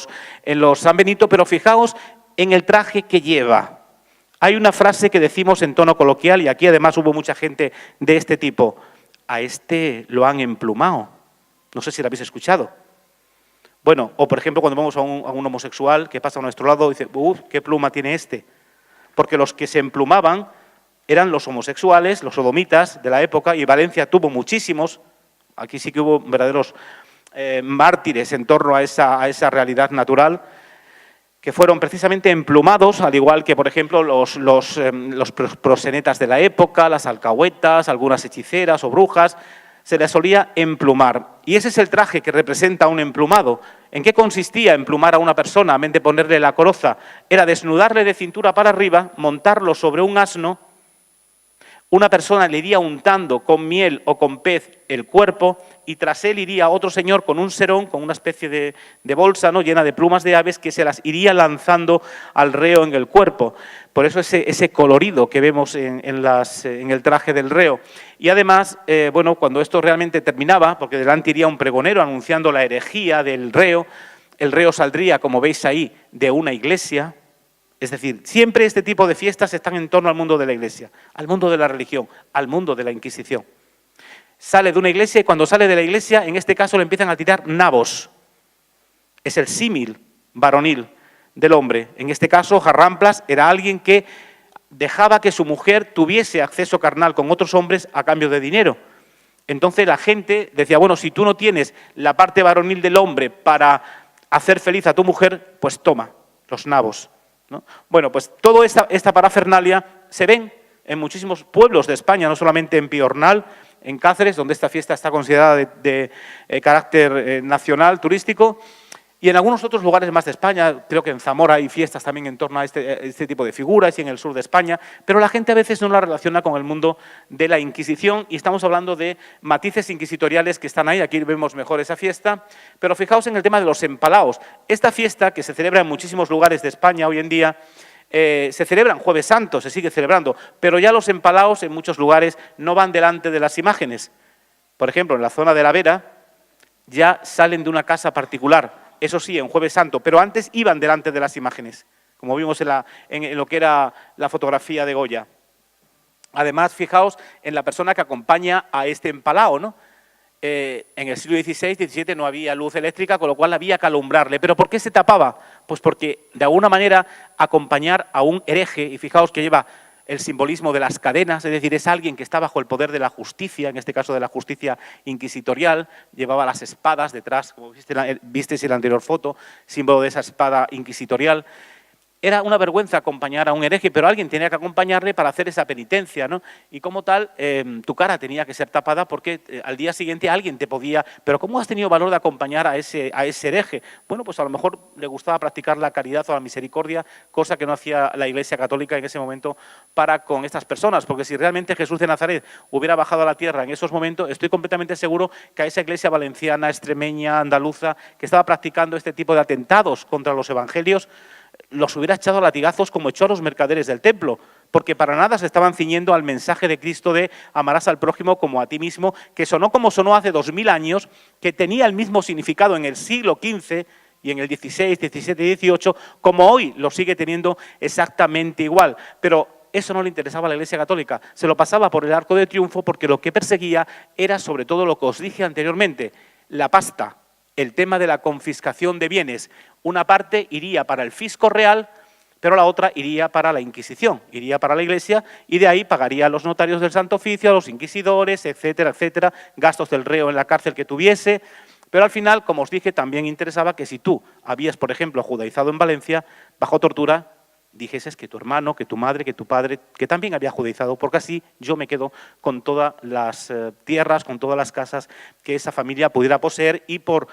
los San Benito, pero fijaos en el traje que lleva. Hay una frase que decimos en tono coloquial, y aquí además hubo mucha gente de este tipo: a este lo han emplumado. No sé si lo habéis escuchado. Bueno, o por ejemplo cuando vamos a un homosexual que pasa a nuestro lado y dice, ¡uf, qué pluma tiene este! Porque los que se emplumaban eran los homosexuales, los sodomitas de la época, y Valencia tuvo muchísimos. Aquí sí que hubo verdaderos mártires en torno a esa realidad natural, que fueron precisamente emplumados, al igual que, por ejemplo, los proxenetas de la época, las alcahuetas, algunas hechiceras o brujas, se les solía emplumar. Y ese es el traje que representa un emplumado. ¿En qué consistía emplumar a una persona, a vez de ponerle la coroza? Era desnudarle de cintura para arriba, montarlo sobre un asno. Una persona le iría untando con miel o con pez el cuerpo, y tras él iría otro señor con un serón, con una especie de bolsa, ¿no?, llena de plumas de aves, que se las iría lanzando al reo en el cuerpo. Por eso ese colorido que vemos en el traje del reo. Y además, bueno, cuando esto realmente terminaba, porque delante iría un pregonero anunciando la herejía del reo, el reo saldría, como veis ahí, de una iglesia. Es decir, siempre este tipo de fiestas están en torno al mundo de la Iglesia, al mundo de la religión, al mundo de la Inquisición. Sale de una iglesia y cuando sale de la iglesia, en este caso le empiezan a tirar nabos. Es el símil varonil del hombre. En este caso, Jarramplas era alguien que dejaba que su mujer tuviese acceso carnal con otros hombres a cambio de dinero. Entonces la gente decía, bueno, si tú no tienes la parte varonil del hombre para hacer feliz a tu mujer, pues toma los nabos, ¿no? Bueno, pues toda esta parafernalia se ven en muchísimos pueblos de España, no solamente en Piornal, en Cáceres, donde esta fiesta está considerada de carácter nacional, turístico, y en algunos otros lugares más de España. Creo que en Zamora hay fiestas también en torno a este tipo de figuras, y en el sur de España, pero la gente a veces no la relaciona con el mundo de la Inquisición, y estamos hablando de matices inquisitoriales que están ahí. Aquí vemos mejor esa fiesta, pero fijaos en el tema de los empalaos. Esta fiesta, que se celebra en muchísimos lugares de España hoy en día, se celebran Jueves Santo, se sigue celebrando, pero ya los empalaos en muchos lugares no van delante de las imágenes. Por ejemplo, en la zona de la Vera ya salen de una casa particular, eso sí, en Jueves Santo, pero antes iban delante de las imágenes, como vimos en lo que era la fotografía de Goya. Además, fijaos en la persona que acompaña a este empalao, ¿no? En el siglo XVI, XVII no había luz eléctrica, con lo cual había que alumbrarle. ¿Pero por qué se tapaba? Pues porque, de alguna manera, acompañar a un hereje, y fijaos que lleva el simbolismo de las cadenas, es decir, es alguien que está bajo el poder de la justicia, en este caso de la justicia inquisitorial, llevaba las espadas detrás, como visteis en la anterior foto, símbolo de esa espada inquisitorial. Era una vergüenza acompañar a un hereje, pero alguien tenía que acompañarle para hacer esa penitencia, ¿no? Y como tal, tu cara tenía que ser tapada, porque al día siguiente alguien te podía... ¿Pero cómo has tenido valor de acompañar a ese hereje? Bueno, pues a lo mejor le gustaba practicar la caridad o la misericordia, cosa que no hacía la Iglesia Católica en ese momento para con estas personas, porque si realmente Jesús de Nazaret hubiera bajado a la tierra en esos momentos, estoy completamente seguro que a esa iglesia valenciana, extremeña, andaluza, que estaba practicando este tipo de atentados contra los evangelios, los hubiera echado a latigazos como echó a los mercaderes del templo, porque para nada se estaban ciñendo al mensaje de Cristo de amarás al prójimo como a ti mismo, que sonó como sonó hace 2000 años, que tenía el mismo significado en el siglo XV y en el XVI, XVII y XVIII, como hoy lo sigue teniendo exactamente igual. Pero eso no le interesaba a la Iglesia Católica, se lo pasaba por el arco de triunfo, porque lo que perseguía era sobre todo lo que os dije anteriormente, la pasta, el tema de la confiscación de bienes. Una parte iría para el fisco real, pero la otra iría para la Inquisición, iría para la Iglesia, y de ahí pagaría a los notarios del Santo Oficio, a los inquisidores, etcétera, etcétera, gastos del reo en la cárcel que tuviese. Pero al final, como os dije, también interesaba que si tú habías, por ejemplo, judaizado en Valencia, bajo tortura, dijeses que tu hermano, que tu madre, que tu padre, que también había judaizado, porque así yo me quedo con todas las tierras, con todas las casas que esa familia pudiera poseer, y por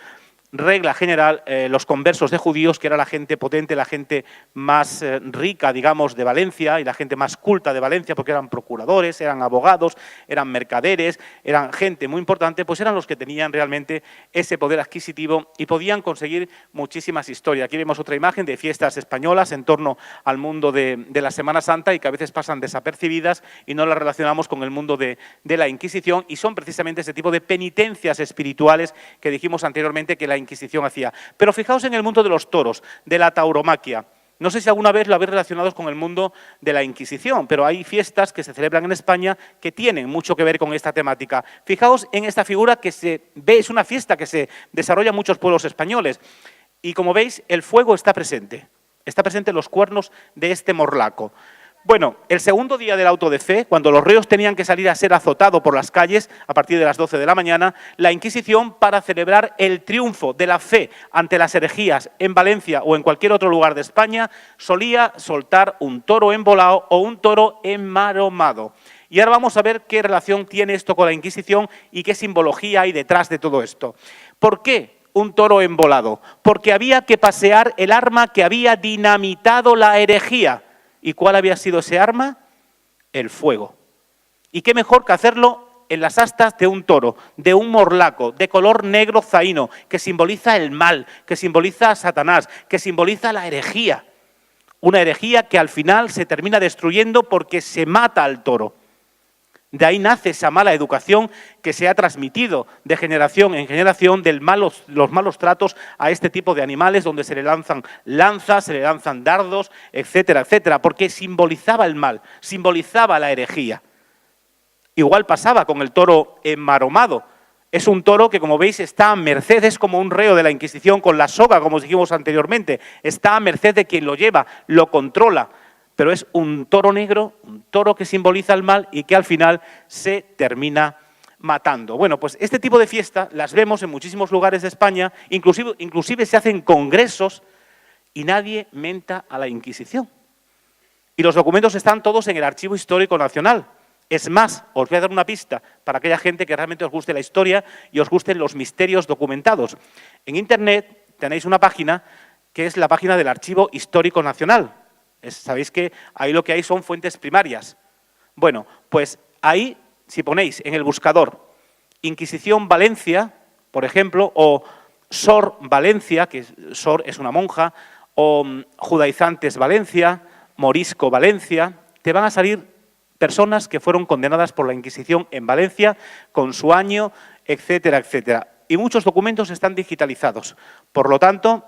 regla general, los conversos de judíos, que era la gente potente, la gente más rica, digamos, de Valencia y la gente más culta de Valencia, porque eran procuradores, eran abogados, eran mercaderes, eran gente muy importante, pues eran los que tenían realmente ese poder adquisitivo y podían conseguir muchísimas historias. Aquí vemos otra imagen de fiestas españolas en torno al mundo de la Semana Santa y que a veces pasan desapercibidas y no las relacionamos con el mundo de la Inquisición, y son precisamente ese tipo de penitencias espirituales que dijimos anteriormente que la Inquisición hacía. Pero fijaos en el mundo de los toros, de la tauromaquia. No sé si alguna vez lo habéis relacionado con el mundo de la Inquisición, pero hay fiestas que se celebran en España que tienen mucho que ver con esta temática. Fijaos en esta figura que se ve, es una fiesta que se desarrolla en muchos pueblos españoles. Y como veis, el fuego está presente. Está presente en los cuernos de este morlaco. Bueno, el segundo día del auto de fe, cuando los reos tenían que salir a ser azotados por las calles a partir de las 12 de la mañana, la Inquisición, para celebrar el triunfo de la fe ante las herejías en Valencia o en cualquier otro lugar de España, solía soltar un toro embolado o un toro enmaromado. Y ahora vamos a ver qué relación tiene esto con la Inquisición y qué simbología hay detrás de todo esto. ¿Por qué un toro embolado? Porque había que pasear el arma que había dinamitado la herejía. ¿Y cuál había sido ese arma? El fuego. ¿Y qué mejor que hacerlo en las astas de un toro, de un morlaco, de color negro zaino, que simboliza el mal, que simboliza a Satanás, que simboliza la herejía? Una herejía que al final se termina destruyendo porque se mata al toro. De ahí nace esa mala educación que se ha transmitido de generación en generación los malos tratos a este tipo de animales, donde se le lanzan lanzas, se le lanzan dardos, etcétera, etcétera, porque simbolizaba el mal, simbolizaba la herejía. Igual pasaba con el toro enmaromado. Es un toro que, como veis, está a merced, es como un reo de la Inquisición con la soga, como os dijimos anteriormente, está a merced de quien lo lleva, lo controla. Pero es un toro negro, un toro que simboliza el mal y que al final se termina matando. Bueno, pues este tipo de fiesta las vemos en muchísimos lugares de España, inclusive se hacen congresos y nadie menta a la Inquisición. Y los documentos están todos en el Archivo Histórico Nacional. Es más, os voy a dar una pista para aquella gente que realmente os guste la historia y os gusten los misterios documentados. En Internet tenéis una página que es la página del Archivo Histórico Nacional. Sabéis que ahí lo que hay son fuentes primarias. Bueno, pues ahí, si ponéis en el buscador Inquisición Valencia, por ejemplo, o Sor Valencia, que Sor es una monja, o Judaizantes Valencia, Morisco Valencia, te van a salir personas que fueron condenadas por la Inquisición en Valencia con su año, etcétera, etcétera. Y muchos documentos están digitalizados. Por lo tanto,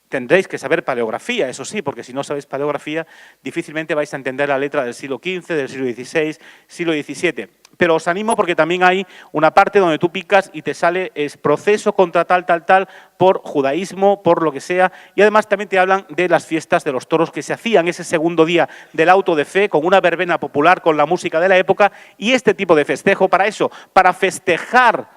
tendréis que saber paleografía, eso sí, porque si no sabéis paleografía, difícilmente vais a entender la letra del siglo XV, del siglo XVI, siglo XVII. Pero os animo porque también hay una parte donde tú picas y te sale es proceso contra tal, por judaísmo, por lo que sea. Y además también te hablan de las fiestas de los toros que se hacían ese segundo día del auto de fe, con una verbena popular, con la música de la época y este tipo de festejo para eso, para festejar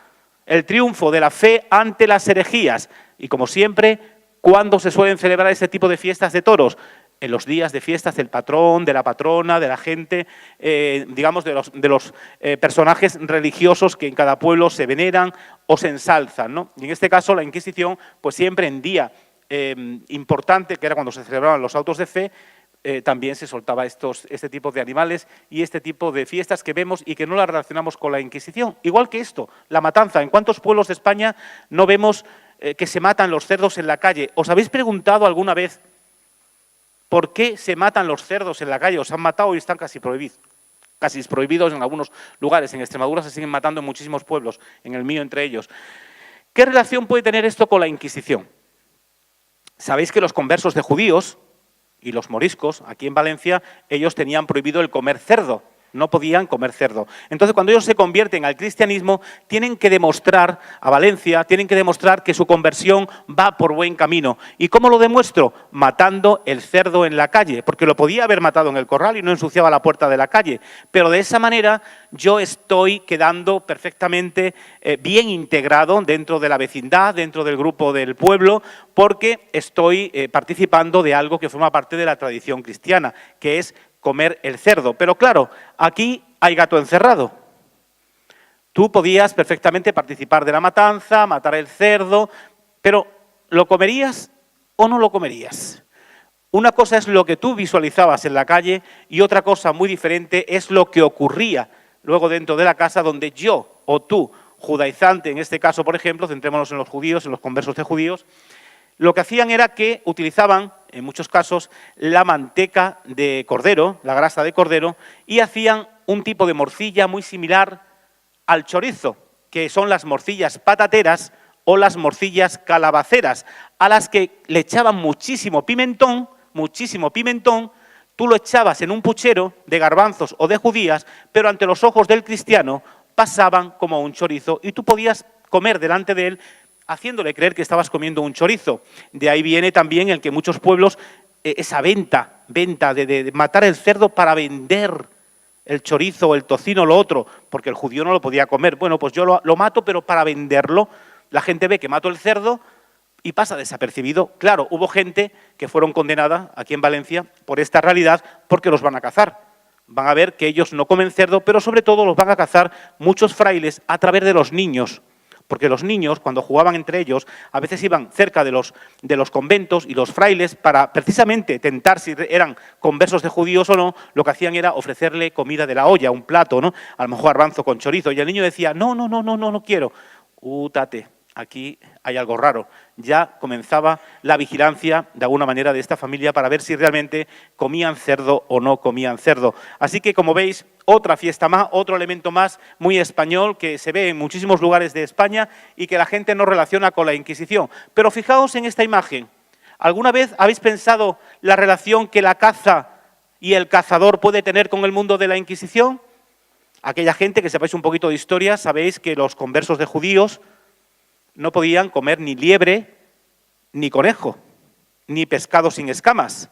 el triunfo de la fe ante las herejías. Y como siempre, ¿cuándo se suelen celebrar ese tipo de fiestas de toros? En los días de fiestas del patrón, de la patrona, de la gente, digamos, de los personajes religiosos que en cada pueblo se veneran o se ensalzan, ¿no? Y en este caso la Inquisición, pues siempre en día importante, que era cuando se celebraban los autos de fe, también se soltaba este tipo de animales y este tipo de fiestas que vemos y que no las relacionamos con la Inquisición. Igual que esto, la matanza. ¿En cuántos pueblos de España no vemos que se matan los cerdos en la calle? ¿Os habéis preguntado alguna vez por qué se matan los cerdos en la calle? Os han matado y están casi prohibidos en algunos lugares. En Extremadura se siguen matando en muchísimos pueblos, en el mío entre ellos. ¿Qué relación puede tener esto con la Inquisición? Sabéis que los conversos de judíos y los moriscos, aquí en Valencia, ellos tenían prohibido el comer cerdo. No podían comer cerdo. Entonces, cuando ellos se convierten al cristianismo, tienen que demostrar a Valencia, tienen que demostrar que su conversión va por buen camino. ¿Y cómo lo demuestro? Matando el cerdo en la calle, porque lo podía haber matado en el corral y no ensuciaba la puerta de la calle. Pero de esa manera yo estoy quedando perfectamente bien integrado dentro de la vecindad, dentro del grupo del pueblo, porque estoy participando de algo que forma parte de la tradición cristiana, que es comer el cerdo. Pero claro, aquí hay gato encerrado. Tú podías perfectamente participar de la matanza, matar el cerdo, Pero, ¿lo comerías o no lo comerías? Una cosa es lo que tú visualizabas en la calle y otra cosa muy diferente es lo que ocurría luego dentro de la casa donde yo o tú, judaizante en este caso, por ejemplo, centrémonos en los judíos, en los conversos de judíos, lo que hacían era que utilizaban, en muchos casos, la manteca de cordero, la grasa de cordero, y hacían un tipo de morcilla muy similar al chorizo, que son las morcillas patateras o las morcillas calabaceras, a las que le echaban muchísimo pimentón, tú lo echabas en un puchero de garbanzos o de judías, pero ante los ojos del cristiano pasaban como un chorizo y tú podías comer delante de él haciéndole creer que estabas comiendo un chorizo. De ahí viene también el que muchos pueblos, esa venta de matar el cerdo para vender el chorizo o el tocino o lo otro, porque el judío no lo podía comer. Bueno, pues yo lo mato, pero para venderlo. La gente ve que mato el cerdo y pasa desapercibido. Claro, hubo gente que fueron condenadas aquí en Valencia por esta realidad porque los van a cazar. Van a ver que ellos no comen cerdo, pero sobre todo los van a cazar muchos frailes a través de los niños. Porque los niños, cuando jugaban entre ellos, a veces iban cerca de los conventos y los frailes para precisamente tentar si eran conversos de judíos o no, lo que hacían era ofrecerle comida de la olla, un plato, ¿no? A lo mejor garbanzo con chorizo. Y el niño decía, no quiero. Tate, aquí hay algo raro. Ya comenzaba la vigilancia, de alguna manera, de esta familia para ver si realmente comían cerdo o no comían cerdo. Así que, como veis, otra fiesta más, otro elemento más muy español que se ve en muchísimos lugares de España y que la gente no relaciona con la Inquisición. Pero fijaos en esta imagen. ¿Alguna vez habéis pensado la relación que la caza y el cazador puede tener con el mundo de la Inquisición? Aquella gente que sepáis un poquito de historia, sabéis que los conversos de judíos no podían comer ni liebre, ni conejo, ni pescado sin escamas.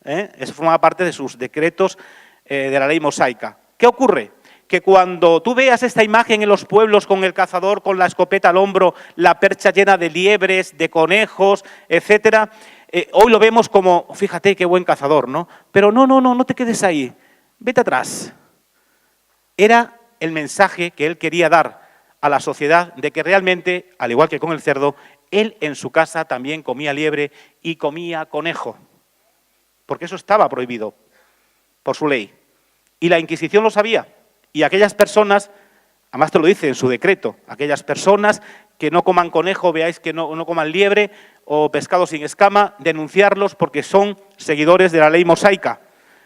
Eso formaba parte de sus decretos de la ley mosaica. ¿Qué ocurre? Que cuando tú veas esta imagen en los pueblos con el cazador, con la escopeta al hombro, la percha llena de liebres, de conejos, etcétera, hoy lo vemos como, fíjate qué buen cazador, ¿no? Pero no te quedes ahí, vete atrás. Era el mensaje que él quería dar a la sociedad de que realmente, al igual que con el cerdo, él en su casa también comía liebre y comía conejo, porque eso estaba prohibido por su ley. Y la Inquisición lo sabía, y aquellas personas, además te lo dice en su decreto, aquellas personas que no coman conejo, veáis que no coman liebre o pescado sin escama, denunciarlos porque son seguidores de la ley mosaica.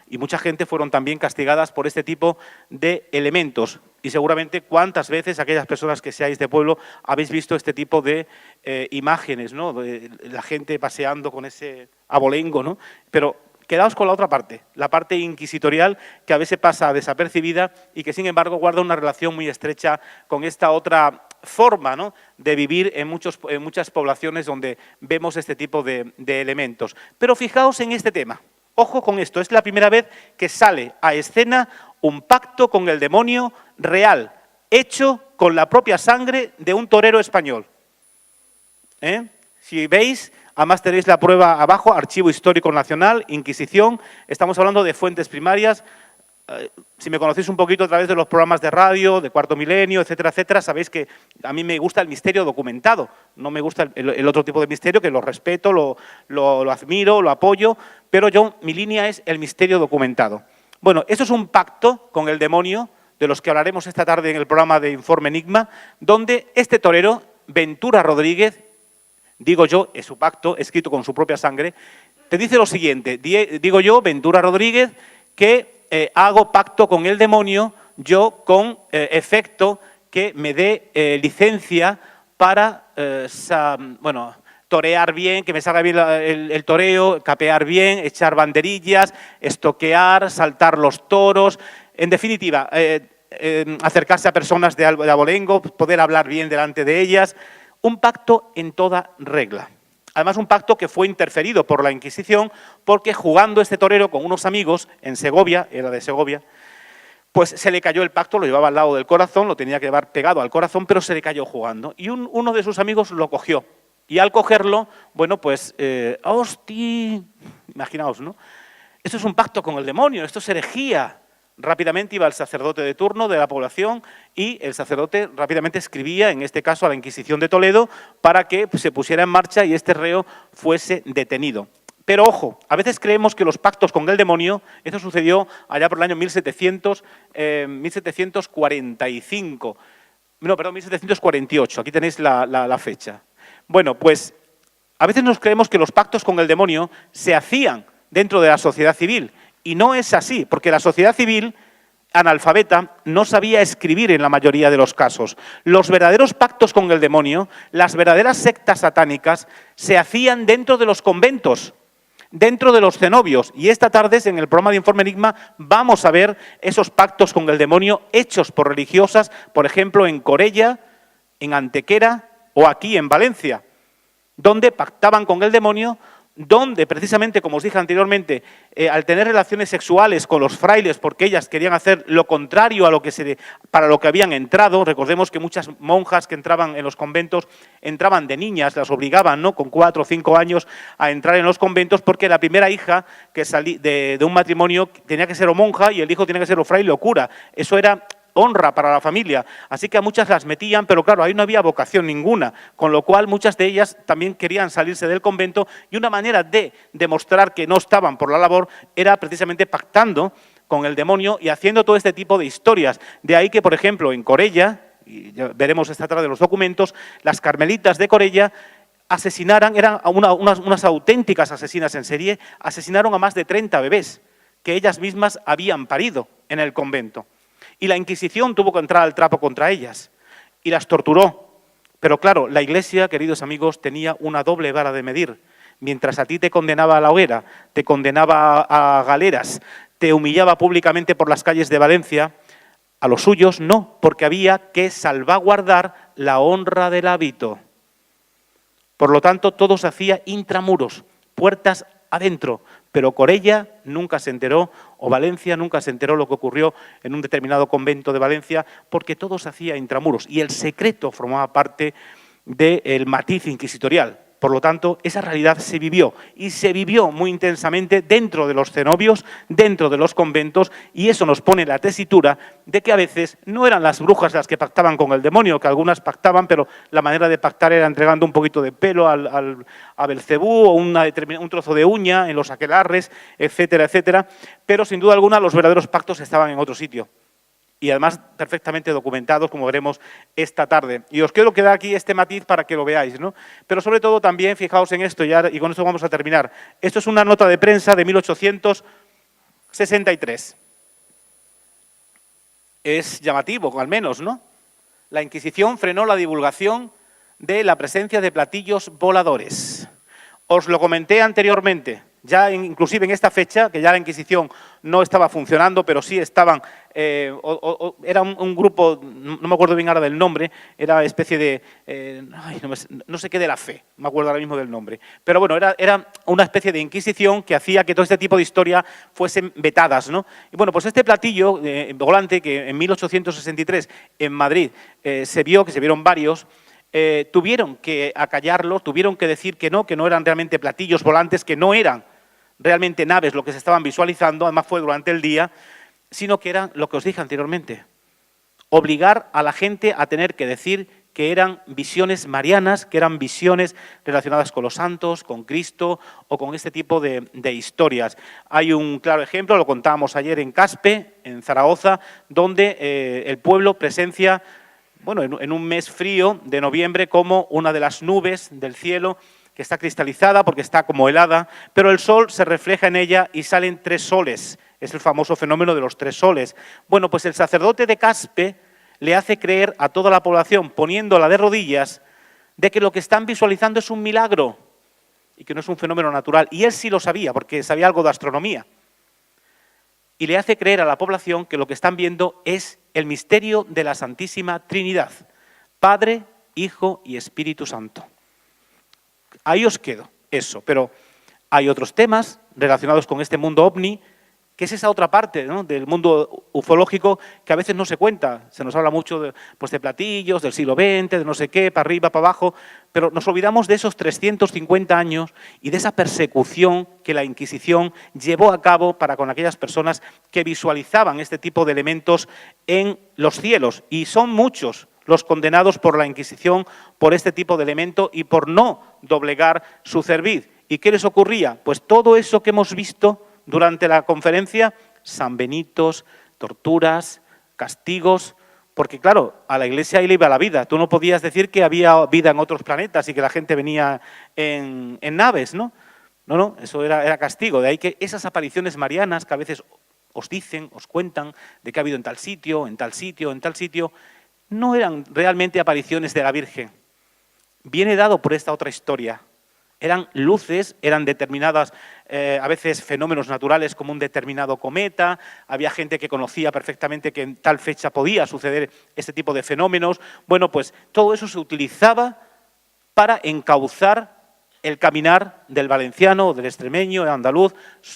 Y mucha gente fueron también castigadas por este tipo de elementos. Y seguramente cuántas veces aquellas personas que seáis de pueblo habéis visto este tipo de imágenes, ¿no? De la gente paseando con ese abolengo, ¿no? Pero quedaos con la otra parte, la parte inquisitorial que a veces pasa desapercibida y que sin embargo guarda una relación muy estrecha con esta otra forma, ¿no?, de vivir en muchas poblaciones donde vemos este tipo de elementos. Pero fijaos en este tema. Ojo con esto, es la primera vez que sale a escena un pacto con el demonio real, hecho con la propia sangre de un torero español. Si veis, además tenéis la prueba abajo, Archivo Histórico Nacional, Inquisición, estamos hablando de fuentes primarias. Si me conocéis un poquito a través de los programas de radio, de Cuarto Milenio, etcétera, etcétera, sabéis que a mí me gusta el misterio documentado, no me gusta el otro tipo de misterio, que lo respeto, lo admiro, lo apoyo, pero mi línea es el misterio documentado. Bueno, eso es un pacto con el demonio, de los que hablaremos esta tarde en el programa de Informe Enigma, donde este torero, Ventura Rodríguez, digo yo, es su pacto, escrito con su propia sangre, te dice lo siguiente, digo yo, Ventura Rodríguez, que hago pacto con el demonio, yo con efecto que me dé licencia para, torear bien, que me salga bien el toreo, capear bien, echar banderillas, estoquear, saltar los toros, en definitiva, acercarse a personas de abolengo, poder hablar bien delante de ellas, un pacto en toda regla. Además, un pacto que fue interferido por la Inquisición porque jugando este torero con unos amigos en Segovia, era de Segovia, pues se le cayó el pacto, lo llevaba al lado del corazón, lo tenía que llevar pegado al corazón, pero se le cayó jugando. Y uno de sus amigos lo cogió. Y al cogerlo, bueno, pues, ¡hostia! Imaginaos, ¿no? Esto es un pacto con el demonio, esto es herejía. Rápidamente iba el sacerdote de turno de la población y el sacerdote rápidamente escribía, en este caso a la Inquisición de Toledo, para que se pusiera en marcha y este reo fuese detenido. Pero ojo, a veces creemos que los pactos con el demonio, esto sucedió allá por el año 1748, aquí tenéis la fecha. Bueno, pues a veces nos creemos que los pactos con el demonio se hacían dentro de la sociedad civil, y no es así, porque la sociedad civil analfabeta no sabía escribir en la mayoría de los casos. Los verdaderos pactos con el demonio, las verdaderas sectas satánicas, se hacían dentro de los conventos, dentro de los cenobios. Y esta tarde, en el programa de Informe Enigma, vamos a ver esos pactos con el demonio hechos por religiosas, por ejemplo, en Corella, en Antequera o aquí en Valencia, donde pactaban con el demonio, donde precisamente, como os dije anteriormente, al tener relaciones sexuales con los frailes, porque ellas querían hacer lo contrario a lo que para lo que habían entrado. Recordemos que muchas monjas que entraban en los conventos entraban de niñas, las obligaban, ¿no?, con 4 o 5 años a entrar en los conventos, porque la primera hija que salía de un matrimonio tenía que ser o monja y el hijo tenía que ser o fraile o cura. Eso era honra para la familia, así que a muchas las metían, pero claro, ahí no había vocación ninguna, con lo cual muchas de ellas también querían salirse del convento, y una manera de demostrar que no estaban por la labor era precisamente pactando con el demonio y haciendo todo este tipo de historias. De ahí que, por ejemplo, en Corella, y ya veremos esta tarde los documentos, las carmelitas de Corella asesinaran, eran unas auténticas asesinas en serie, asesinaron a más de 30 bebés que ellas mismas habían parido en el convento. Y la Inquisición tuvo que entrar al trapo contra ellas y las torturó. Pero claro, la Iglesia, queridos amigos, tenía una doble vara de medir. Mientras a ti te condenaba a la hoguera, te condenaba a galeras, te humillaba públicamente por las calles de Valencia, a los suyos no, porque había que salvaguardar la honra del hábito. Por lo tanto, todo se hacía intramuros, puertas adentro, pero Corella nunca se enteró, o Valencia nunca se enteró lo que ocurrió en un determinado convento de Valencia, porque todo se hacía intramuros y el secreto formaba parte del matiz inquisitorial. Por lo tanto, esa realidad se vivió, y se vivió muy intensamente dentro de los cenobios, dentro de los conventos, y eso nos pone la tesitura de que a veces no eran las brujas las que pactaban con el demonio, que algunas pactaban, pero la manera de pactar era entregando un poquito de pelo a Belcebú, o un trozo de uña en los aquelarres, etcétera, etcétera. Pero sin duda alguna los verdaderos pactos estaban en otro sitio. Y además perfectamente documentados, como veremos esta tarde. Y os quiero quedar aquí este matiz para que lo veáis, ¿no? Pero sobre todo también, fijaos en esto, y con esto vamos a terminar. Esto es una nota de prensa de 1863. Es llamativo, al menos, ¿no? La Inquisición frenó la divulgación de la presencia de platillos voladores. Os lo comenté anteriormente. Ya inclusive en esta fecha, que ya la Inquisición no estaba funcionando, pero sí estaban, era un grupo, no me acuerdo bien ahora del nombre, era especie de, no sé qué de la fe, me acuerdo ahora mismo del nombre. Pero bueno, era una especie de Inquisición que hacía que todo este tipo de historia fuesen vetadas, ¿no? Y bueno, pues este platillo volante, que en 1863 en Madrid se vieron varios, tuvieron que acallarlo, tuvieron que decir que no eran realmente platillos volantes, que no eran realmente naves lo que se estaban visualizando, además fue durante el día, sino que eran lo que os dije anteriormente, obligar a la gente a tener que decir que eran visiones marianas, que eran visiones relacionadas con los santos, con Cristo o con este tipo de historias. Hay un claro ejemplo, lo contábamos ayer en Caspe, en Zaragoza, donde el pueblo presencia, bueno, en un mes frío de noviembre, como una de las nubes del cielo que está cristalizada porque está como helada, pero el sol se refleja en ella y salen 3 soles. Es el famoso fenómeno de los 3 soles. Bueno, pues el sacerdote de Caspe le hace creer a toda la población, poniéndola de rodillas, de que lo que están visualizando es un milagro y que no es un fenómeno natural. Y él sí lo sabía, porque sabía algo de astronomía. Y le hace creer a la población que lo que están viendo es el misterio de la Santísima Trinidad, Padre, Hijo y Espíritu Santo. Ahí os quedo, eso. Pero hay otros temas relacionados con este mundo ovni que es esa otra parte, ¿no?, del mundo ufológico que a veces no se cuenta. Se nos habla mucho de, pues, de platillos, del siglo XX, de no sé qué, para arriba, para abajo, pero nos olvidamos de esos 350 años y de esa persecución que la Inquisición llevó a cabo para con aquellas personas que visualizaban este tipo de elementos en los cielos. Y son muchos los condenados por la Inquisición por este tipo de elemento y por no doblegar su cerviz. ¿Y qué les ocurría? Pues todo eso que hemos visto durante la conferencia, sanbenitos, torturas, castigos, porque claro, a la Iglesia ahí le iba la vida. Tú no podías decir que había vida en otros planetas y que la gente venía en naves, ¿no? No, eso era castigo. De ahí que esas apariciones marianas que a veces os dicen, os cuentan de que ha habido en tal sitio, en tal sitio, en tal sitio, no eran realmente apariciones de la Virgen. Viene dado por esta otra historia. Eran luces, eran determinadas, a veces fenómenos naturales como un determinado cometa, había gente que conocía perfectamente que en tal fecha podía suceder este tipo de fenómenos. Bueno, pues todo eso se utilizaba para encauzar el caminar del valenciano, del extremeño, del andaluz,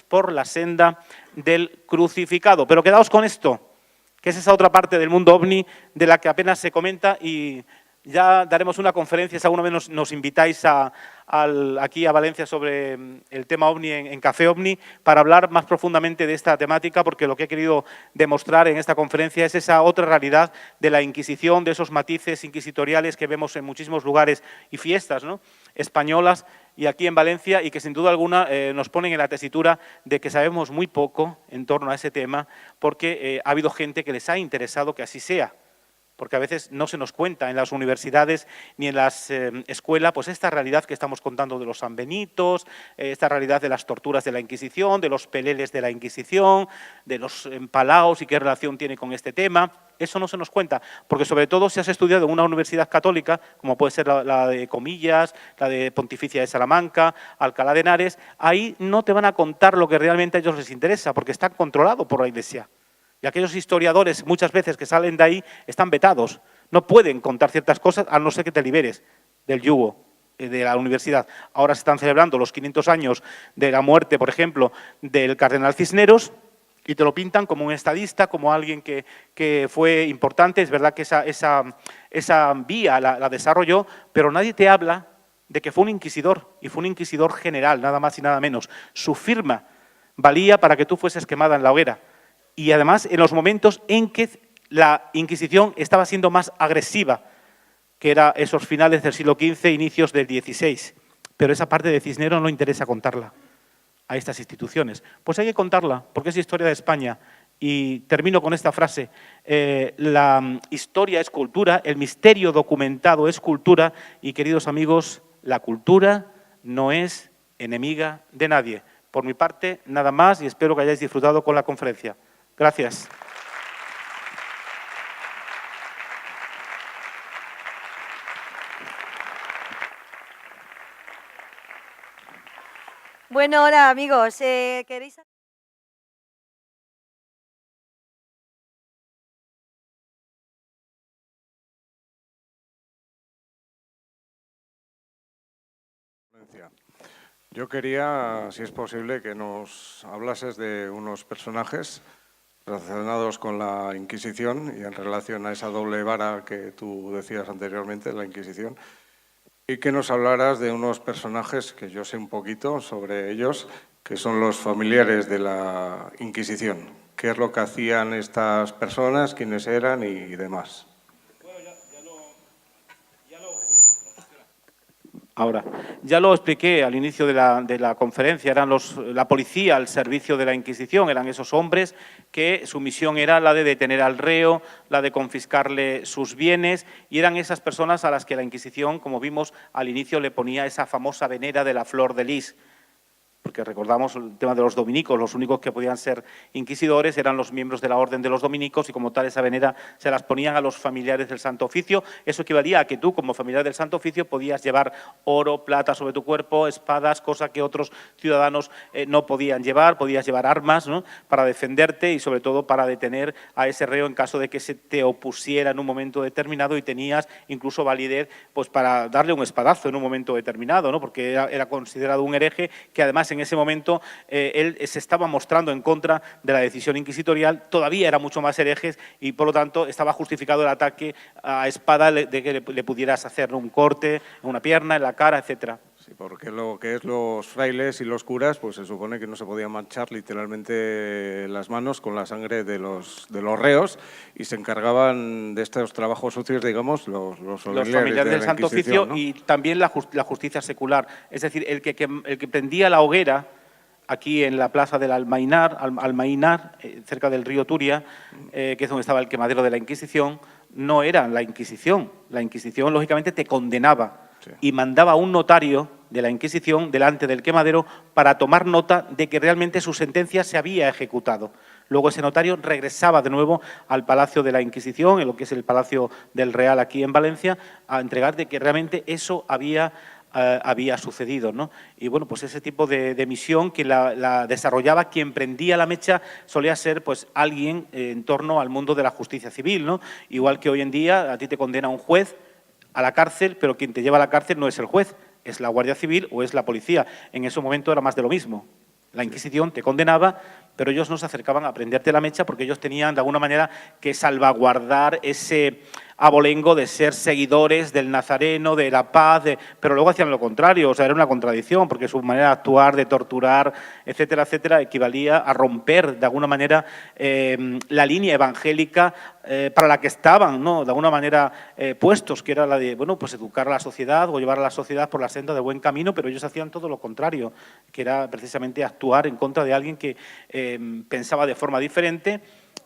por la senda del crucificado. Pero quedaos con esto, que es esa otra parte del mundo ovni de la que apenas se comenta y ya daremos una conferencia, si alguna vez nos invitáis aquí a Valencia sobre el tema OVNI en Café OVNI, para hablar más profundamente de esta temática, porque lo que he querido demostrar en esta conferencia es esa otra realidad de la Inquisición, de esos matices inquisitoriales que vemos en muchísimos lugares y fiestas, ¿no?, españolas y aquí en Valencia, y que sin duda alguna nos ponen en la tesitura de que sabemos muy poco en torno a ese tema, porque ha habido gente que les ha interesado que así sea. Porque a veces no se nos cuenta en las universidades ni en las escuelas, pues esta realidad que estamos contando de los sanbenitos, esta realidad de las torturas de la Inquisición, de los peleles de la Inquisición, de los empalaos y qué relación tiene con este tema. Eso no se nos cuenta, porque sobre todo si has estudiado en una universidad católica, como puede ser la de Comillas, la de Pontificia de Salamanca, Alcalá de Henares, ahí no te van a contar lo que realmente a ellos les interesa, porque está controlado por la Iglesia. Y aquellos historiadores, muchas veces que salen de ahí, están vetados. No pueden contar ciertas cosas a no ser que te liberes del yugo de la universidad. Ahora se están celebrando los 500 años de la muerte, por ejemplo, del cardenal Cisneros, y te lo pintan como un estadista, como alguien que fue importante. Es verdad que esa vía la desarrolló, pero nadie te habla de que fue un inquisidor, y fue un inquisidor general, nada más y nada menos. Su firma valía para que tú fueses quemada en la hoguera. Y además en los momentos en que la Inquisición estaba siendo más agresiva, que era esos finales del siglo XV, inicios del XVI. Pero esa parte de Cisneros no interesa contarla a estas instituciones. Pues hay que contarla, porque es historia de España. Y termino con esta frase: la historia es cultura, el misterio documentado es cultura, y queridos amigos, la cultura no es enemiga de nadie. Por mi parte, nada más, y espero que hayáis disfrutado con la conferencia. Gracias. Bueno, hola amigos, ¿queréis? Yo quería, si es posible, que nos hablases de unos personajes relacionados con la Inquisición y en relación a esa doble vara que tú decías anteriormente, la Inquisición, y que nos hablaras de unos personajes que yo sé un poquito sobre ellos, que son los familiares de la Inquisición. ¿Qué es lo que hacían estas personas, quiénes eran y demás? Ahora, ya lo expliqué al inicio de la conferencia, eran la policía al servicio de la Inquisición, eran esos hombres que su misión era la de detener al reo, la de confiscarle sus bienes, y eran esas personas a las que la Inquisición, como vimos al inicio, le ponía esa famosa venera de la flor de lis. Porque recordamos el tema de los dominicos, los únicos que podían ser inquisidores eran los miembros de la Orden de los Dominicos, y como tal esa venera se las ponían a los familiares del Santo Oficio. Eso equivalía a que tú, como familiar del Santo Oficio, podías llevar oro, plata sobre tu cuerpo, espadas, cosa que otros ciudadanos no podían llevar. Podías llevar armas, ¿no?, para defenderte y sobre todo para detener a ese reo en caso de que se te opusiera en un momento determinado, y tenías incluso validez pues para darle un espadazo en un momento determinado, ¿no?, porque era considerado un hereje, que además en en ese momento él se estaba mostrando en contra de la decisión inquisitorial, todavía era mucho más hereje y, por lo tanto, estaba justificado el ataque a espada de que le pudieras hacer un corte en una pierna, en la cara, etcétera. Sí, porque lo que es los frailes y los curas, pues se supone que no se podían manchar literalmente las manos con la sangre de los reos y se encargaban de estos trabajos sucios, digamos, los familiares del Santo Oficio, ¿no? Y también la justicia secular. Es decir, el que prendía la hoguera aquí en la plaza del Almainar, cerca del río Turia, que es donde estaba el quemadero de la Inquisición, no era la Inquisición. La Inquisición, lógicamente, te condenaba y mandaba a un notario de la Inquisición delante del quemadero para tomar nota de que realmente su sentencia se había ejecutado. Luego ese notario regresaba de nuevo al Palacio de la Inquisición, en lo que es el Palacio del Real aquí en Valencia, a entregar de que realmente eso había sucedido, ¿no? Y bueno, pues ese tipo de misión que la desarrollaba quien prendía la mecha solía ser pues alguien en torno al mundo de la justicia civil, ¿no? Igual que hoy en día a ti te condena un juez a la cárcel, pero quien te lleva a la cárcel no es el juez, es la Guardia Civil o es la policía. En ese momento era más de lo mismo. La Inquisición te condenaba, pero ellos no se acercaban a prenderte la mecha porque ellos tenían de alguna manera que salvaguardar ese abolengo de ser seguidores del Nazareno, de la paz, pero luego hacían lo contrario, o sea, era una contradicción, porque su manera de actuar, de torturar, etcétera, etcétera, equivalía a romper de alguna manera la línea evangélica para la que estaban, ¿no?, de alguna manera puestos, que era la de, bueno, pues educar a la sociedad o llevar a la sociedad por la senda del buen camino, pero ellos hacían todo lo contrario, que era precisamente actuar en contra de alguien que pensaba de forma diferente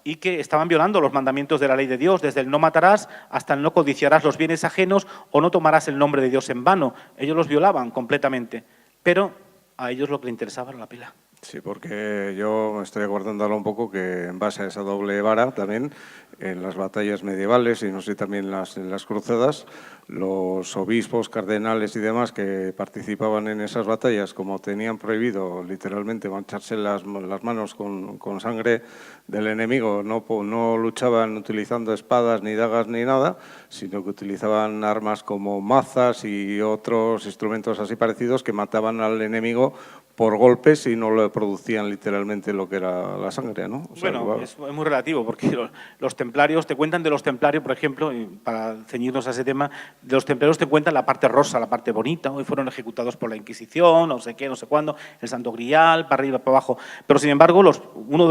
y que estaban violando los mandamientos de la ley de Dios, desde el no matarás hasta el no codiciarás los bienes ajenos o no tomarás el nombre de Dios en vano. Ellos los violaban completamente, pero a ellos lo que les interesaba era la pela. Sí, porque yo me estoy acordándolo un poco que en base a esa doble vara también, en las batallas medievales y no sé también en las cruzadas, los obispos, cardenales y demás que participaban en esas batallas, como tenían prohibido literalmente mancharse las manos con sangre del enemigo, no luchaban utilizando espadas ni dagas ni nada, sino que utilizaban armas como mazas y otros instrumentos así parecidos que mataban al enemigo por golpes y no le producían literalmente lo que era la sangre, ¿no? O sea, bueno, es muy relativo, porque los templarios, te cuentan de los templarios, por ejemplo, y para ceñirnos a ese tema, de los templarios te cuentan la parte rosa, la parte bonita, hoy fueron ejecutados por la Inquisición, no sé qué, no sé cuándo, el Santo Grial, para arriba, para abajo, pero sin embargo,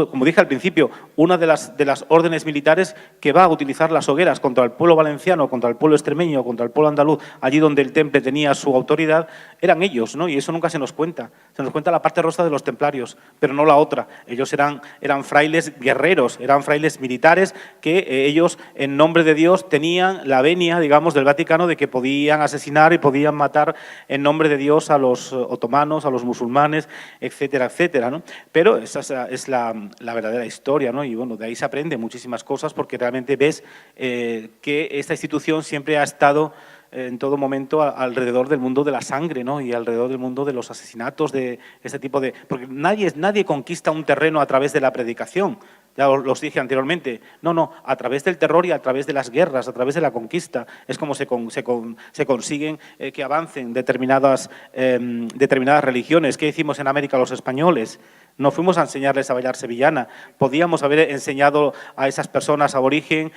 como dije al principio, una de las órdenes militares que va a utilizar las hogueras contra el pueblo valenciano, contra el pueblo extremeño, contra el pueblo andaluz, allí donde el temple tenía su autoridad, eran ellos, ¿no? Y eso nunca se nos cuenta. Se nos cuenta la parte rosa de los templarios, pero no la otra. Ellos eran frailes guerreros, eran frailes militares que ellos, en nombre de Dios, tenían la venia, digamos, del Vaticano de que podían asesinar y podían matar en nombre de Dios a los otomanos, a los musulmanes, etcétera, etcétera, ¿no? Pero esa es la verdadera historia, ¿no? Y bueno, de ahí se aprende muchísimas cosas porque realmente ves que esta institución siempre ha estado en todo momento alrededor del mundo de la sangre, ¿no? Y alrededor del mundo de los asesinatos, de este tipo de... Porque nadie conquista un terreno a través de la predicación, ya os dije anteriormente. No, a través del terror y a través de las guerras, a través de la conquista. Es como se consiguen que avancen determinadas religiones. ¿Qué hicimos en América los españoles? No fuimos a enseñarles a bailar sevillana. Podíamos haber enseñado a esas personas aborigen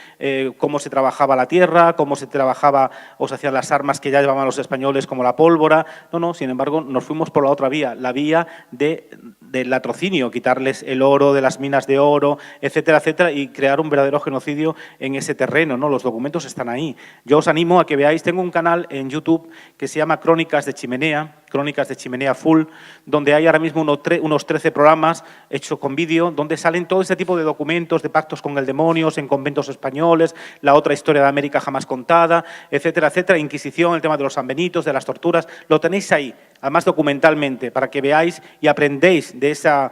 cómo se trabajaba la tierra, cómo se trabajaba o se hacían las armas que ya llevaban los españoles, como la pólvora. No, sin embargo, nos fuimos por la otra vía, la vía del latrocinio, quitarles el oro de las minas de oro, etcétera, etcétera, y crear un verdadero genocidio en ese terreno, ¿no? Los documentos están ahí. Yo os animo a que veáis, tengo un canal en YouTube que se llama Crónicas de Chimenea Full, donde hay ahora mismo unos 13 programas hechos con vídeo, donde salen todo ese tipo de documentos, de pactos con el demonio, en conventos españoles, la otra historia de América jamás contada, etcétera, etcétera, Inquisición, el tema de los sanbenitos, de las torturas, lo tenéis ahí, además documentalmente, para que veáis y aprendéis de esa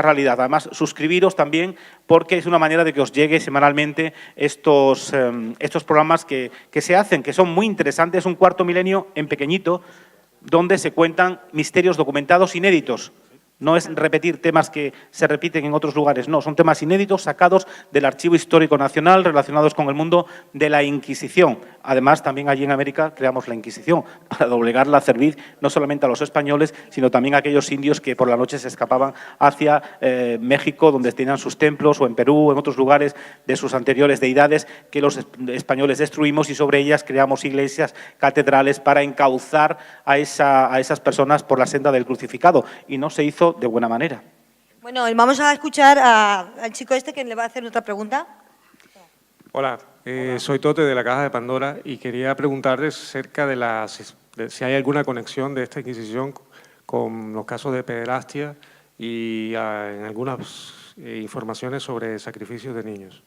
realidad. Además, suscribiros también, porque es una manera de que os llegue semanalmente estos programas que se hacen, que son muy interesantes, un cuarto milenio en pequeñito, donde se cuentan misterios documentados inéditos. No es repetir temas que se repiten en otros lugares, no, son temas inéditos sacados del Archivo Histórico Nacional relacionados con el mundo de la Inquisición. Además, también allí en América creamos la Inquisición para doblegar la cerviz no solamente a los españoles, sino también a aquellos indios que por la noche se escapaban hacia México, donde tenían sus templos, o en Perú, o en otros lugares de sus anteriores deidades que los españoles destruimos y sobre ellas creamos iglesias, catedrales para encauzar a esas personas por la senda del crucificado. Y no se hizo de buena manera. Bueno, vamos a escuchar al chico este que le va a hacer otra pregunta. Hola, soy Tote de la Caja de Pandora y quería preguntarte acerca de si hay alguna conexión de esta Inquisición con los casos de pederastia y en algunas informaciones sobre sacrificios de niños.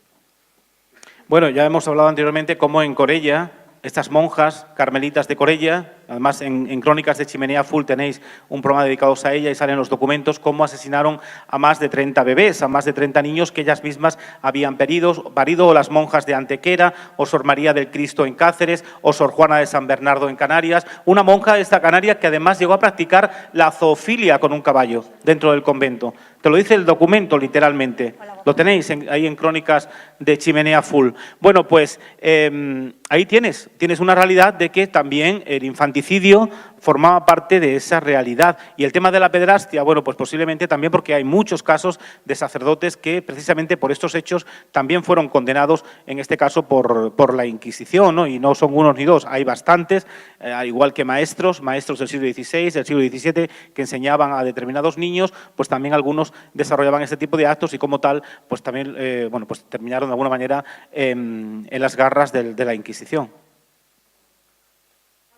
Bueno, ya hemos hablado anteriormente cómo en Corella, estas monjas carmelitas de Corella, además en Crónicas de Chimenea Full tenéis un programa dedicado a ella y salen los documentos, cómo asesinaron a más de 30 bebés, a más de 30 niños que ellas mismas habían parido, o las monjas de Antequera, o Sor María del Cristo en Cáceres, o Sor Juana de San Bernardo en Canarias, una monja de esta Canaria que además llegó a practicar la zoofilia con un caballo dentro del convento. Te lo dice el documento, literalmente. Lo tenéis ahí en Crónicas de Chimenea Full. Bueno, pues ahí tienes una realidad de que también el infanticidio formaba parte de esa realidad. Y el tema de la pederastia, bueno, pues posiblemente también porque hay muchos casos de sacerdotes que precisamente por estos hechos también fueron condenados, en este caso por la Inquisición, ¿no? Y no son unos ni dos, hay bastantes, al igual que maestros del siglo XVI, del siglo XVII, que enseñaban a determinados niños, pues también algunos desarrollaban este tipo de actos y como tal, pues también, bueno, pues terminaron de alguna manera en las garras de la Inquisición.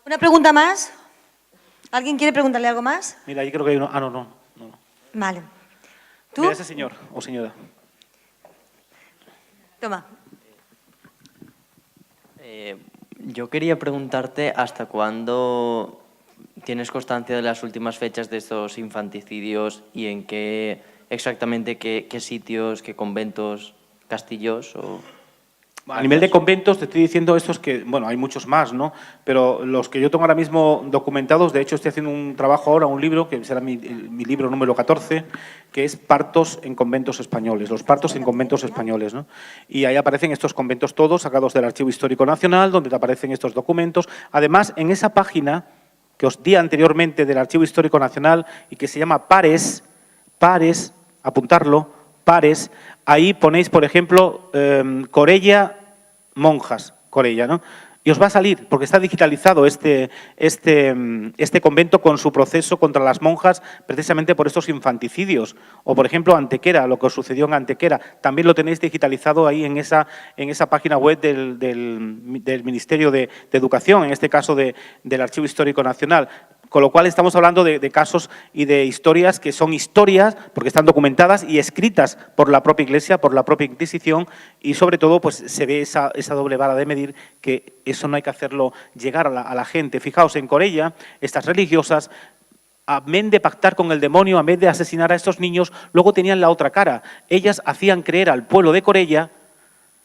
¿Una pregunta más? ¿Alguien quiere preguntarle algo más? Mira, ahí creo que hay uno. Ah, no. Vale. ¿Tú? Mira ese señor o señora. Toma. Yo quería preguntarte hasta cuándo tienes constancia de las últimas fechas de estos infanticidios y en qué exactamente qué sitios, qué conventos, castillos o... A nivel de conventos, te estoy diciendo estos que, bueno, hay muchos más, ¿no? Pero los que yo tengo ahora mismo documentados, de hecho estoy haciendo un trabajo ahora, un libro, que será mi libro número 14, que es Partos en conventos españoles, los partos en conventos españoles, ¿no? Y ahí aparecen estos conventos todos, sacados del Archivo Histórico Nacional, donde te aparecen estos documentos. Además, en esa página que os di anteriormente del Archivo Histórico Nacional y que se llama Pares, apuntarlo, Pares, ahí ponéis, por ejemplo, Corella, monjas, Corella, ¿no? Y os va a salir, porque está digitalizado este convento con su proceso contra las monjas, precisamente por estos infanticidios. O, por ejemplo, Antequera, lo que os sucedió en Antequera, también lo tenéis digitalizado ahí en esa página web del Ministerio de Educación, en este caso del Archivo Histórico Nacional. Con lo cual estamos hablando de casos y de historias que son historias porque están documentadas y escritas por la propia Iglesia, por la propia Inquisición y sobre todo pues se ve esa doble vara de medir que eso no hay que hacerlo llegar a la gente. Fijaos, en Corella, estas religiosas, a vez de pactar con el demonio, a vez de asesinar a estos niños, luego tenían la otra cara. Ellas hacían creer al pueblo de Corella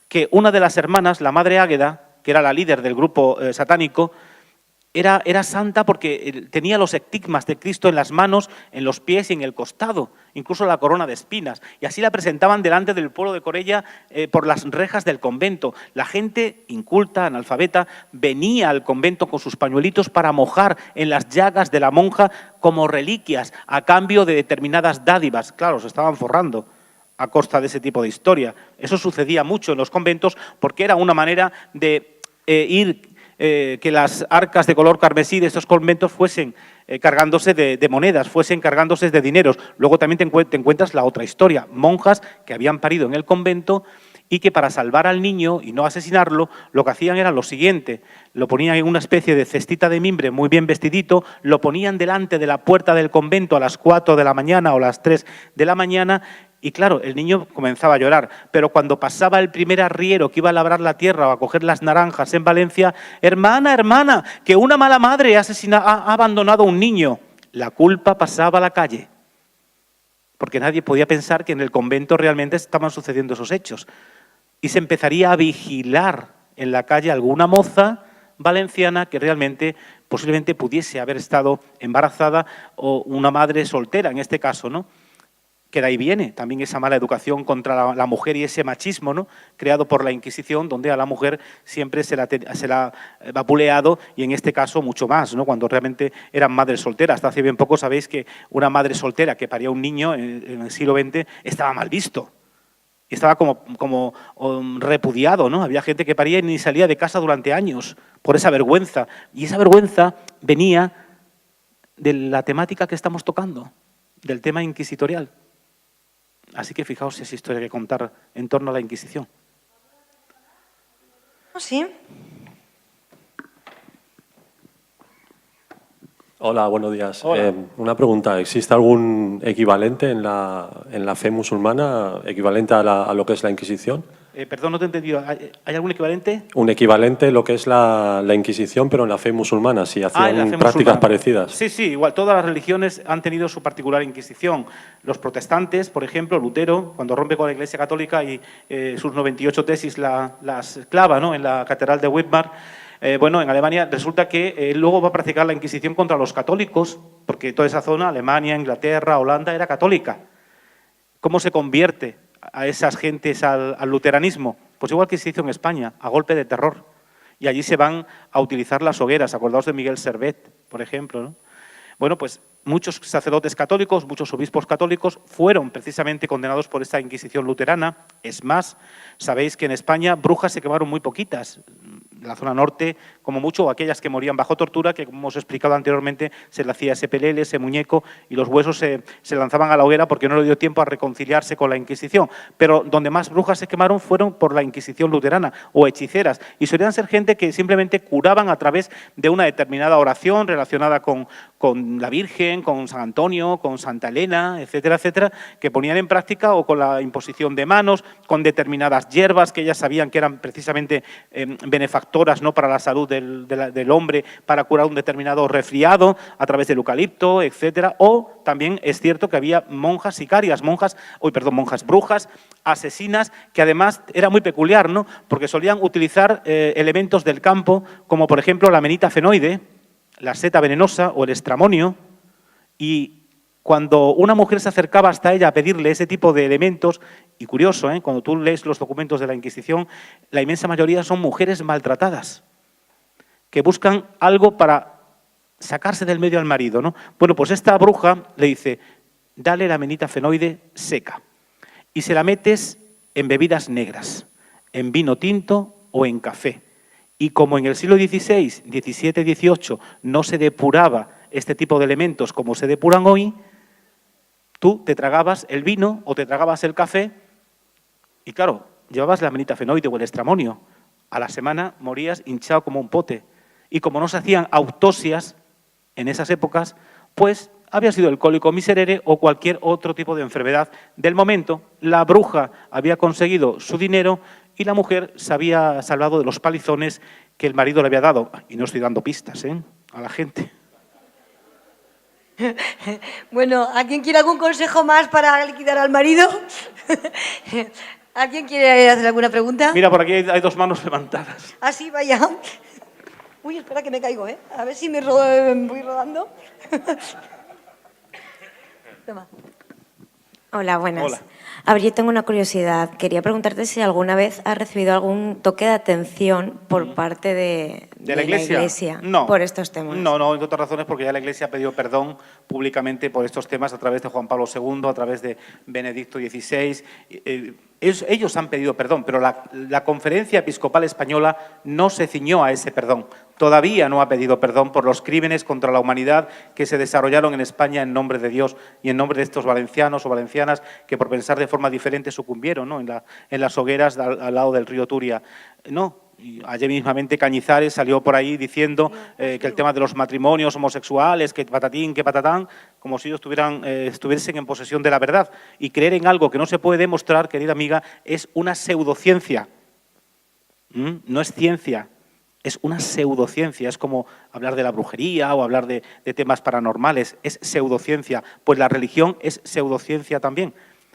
que una de las hermanas, la Madre Águeda, que era la líder del grupo satánico, era santa porque tenía los estigmas de Cristo en las manos, en los pies y en el costado, incluso la corona de espinas. Y así la presentaban delante del pueblo de Corella por las rejas del convento. La gente inculta, analfabeta, venía al convento con sus pañuelitos para mojar en las llagas de la monja como reliquias a cambio de determinadas dádivas. Claro, se estaban forrando a costa de ese tipo de historia. Eso sucedía mucho en los conventos porque era una manera de que las arcas de color carmesí de estos conventos fuesen cargándose de monedas, fuesen cargándose de dineros. Luego también te encuentras la otra historia, monjas que habían parido en el convento y que para salvar al niño y no asesinarlo, lo que hacían era lo siguiente, lo ponían en una especie de cestita de mimbre muy bien vestidito, lo ponían delante de la puerta del convento a las 4 de la mañana o las 3 de la mañana. Y claro, el niño comenzaba a llorar, pero cuando pasaba el primer arriero que iba a labrar la tierra o a coger las naranjas en Valencia, hermana, que una mala madre ha abandonado a un niño. La culpa pasaba a la calle, porque nadie podía pensar que en el convento realmente estaban sucediendo esos hechos. Y se empezaría a vigilar en la calle alguna moza valenciana que realmente posiblemente pudiese haber estado embarazada o una madre soltera, en este caso, ¿no? Que de ahí viene también esa mala educación contra la mujer y ese machismo, ¿no?, creado por la Inquisición, donde a la mujer siempre se la ha vapuleado, y en este caso mucho más, ¿no?, cuando realmente eran madres solteras. Hasta hace bien poco sabéis que una madre soltera que paría un niño en el siglo XX estaba mal visto. Estaba como repudiado, ¿no? Había gente que paría y ni salía de casa durante años por esa vergüenza. Y esa vergüenza venía de la temática que estamos tocando, del tema inquisitorial. Así que fijaos esa historia que contar en torno a la Inquisición. Sí. Hola, buenos días. Hola. Una pregunta, ¿existe algún equivalente en la fe musulmana, equivalente a lo que es la Inquisición? Perdón, no te he entendido. ¿Hay algún equivalente? Un equivalente a lo que es la Inquisición, pero en la fe musulmana, si En la hacían fe prácticas musulmana. parecidas. Sí, sí, igual. Todas las religiones han tenido su particular Inquisición. Los protestantes, por ejemplo, Lutero, cuando rompe con la Iglesia Católica y sus 98 tesis las clava, ¿no?, en la Catedral de Weimar. Bueno, en Alemania resulta que luego va a practicar la Inquisición contra los católicos, porque toda esa zona, Alemania, Inglaterra, Holanda, era católica. ¿Cómo se convierte a esas gentes al luteranismo? Pues igual que se hizo en España, a golpe de terror. Y allí se van a utilizar las hogueras. Acordaos de Miguel Servet, por ejemplo, ¿no? Bueno, pues muchos sacerdotes católicos, muchos obispos católicos fueron precisamente condenados por esta Inquisición luterana. Es más, sabéis que en España brujas se quemaron muy poquitas. En la zona norte, como mucho, o aquellas que morían bajo tortura, que como hemos explicado anteriormente, se le hacía ese pelele, ese muñeco, y los huesos se lanzaban a la hoguera porque no le dio tiempo a reconciliarse con la Inquisición. Pero donde más brujas se quemaron fueron por la Inquisición luterana, o hechiceras, y solían ser gente que simplemente curaban a través de una determinada oración relacionada con la Virgen, con San Antonio, con Santa Elena, etcétera, etcétera, que ponían en práctica, o con la imposición de manos, con determinadas hierbas que ellas sabían que eran precisamente benefactoras, ¿no?, para la salud del hombre, para curar un determinado resfriado a través del eucalipto, etcétera. O también es cierto que había monjas sicarias, monjas, brujas, asesinas, que además era muy peculiar, ¿no?, porque solían utilizar elementos del campo, como por ejemplo la amanita fenoide, la seta venenosa o el estramonio, y cuando una mujer se acercaba hasta ella a pedirle ese tipo de elementos, y curioso, cuando tú lees los documentos de la Inquisición, la inmensa mayoría son mujeres maltratadas, que buscan algo para sacarse del medio al marido, ¿no? Bueno, pues esta bruja le dice, dale la amanita fenoide seca, y se la metes en bebidas negras, en vino tinto o en café. Y como en el siglo XVI, XVII, XVIII no se depuraba este tipo de elementos como se depuran hoy, tú te tragabas el vino o te tragabas el café y, claro, llevabas la amanita fenoide o el estramonio. A la semana morías hinchado como un pote. Y como no se hacían autopsias en esas épocas, pues había sido el cólico miserere o cualquier otro tipo de enfermedad del momento. La bruja había conseguido su dinero y la mujer se había salvado de los palizones que el marido le había dado. Y no estoy dando pistas a la gente. Bueno, ¿alguien quiere algún consejo más para liquidar al marido? ¿Alguien quiere hacer alguna pregunta? Mira, por aquí hay dos manos levantadas. Ah, sí, vaya. Uy, espera que me caigo, A ver si me voy rodando. Toma. Hola, buenas. Hola. A ver, yo tengo una curiosidad. Quería preguntarte si alguna vez has recibido algún toque de atención por parte de la Iglesia. No, por estos temas. No, entre otras razones porque ya la Iglesia ha pedido perdón públicamente por estos temas a través de Juan Pablo II, a través de Benedicto XVI. Ellos han pedido perdón, pero la Conferencia Episcopal Española no se ciñó a ese perdón. Todavía no ha pedido perdón por los crímenes contra la humanidad que se desarrollaron en España en nombre de Dios y en nombre de estos valencianos o valencianas que por pensar de forma diferente sucumbieron, ¿no?, en las hogueras al lado del río Turia. No. Y ayer mismamente Cañizares salió por ahí diciendo que el tema de los matrimonios homosexuales, que patatín, que patatán, como si ellos estuviesen en posesión de la verdad. Y creer en algo que no se puede demostrar, querida amiga, es una pseudociencia. No es ciencia, es una pseudociencia. Es como hablar de la brujería o hablar de temas paranormales. Es pseudociencia. Pues la religión es pseudociencia también.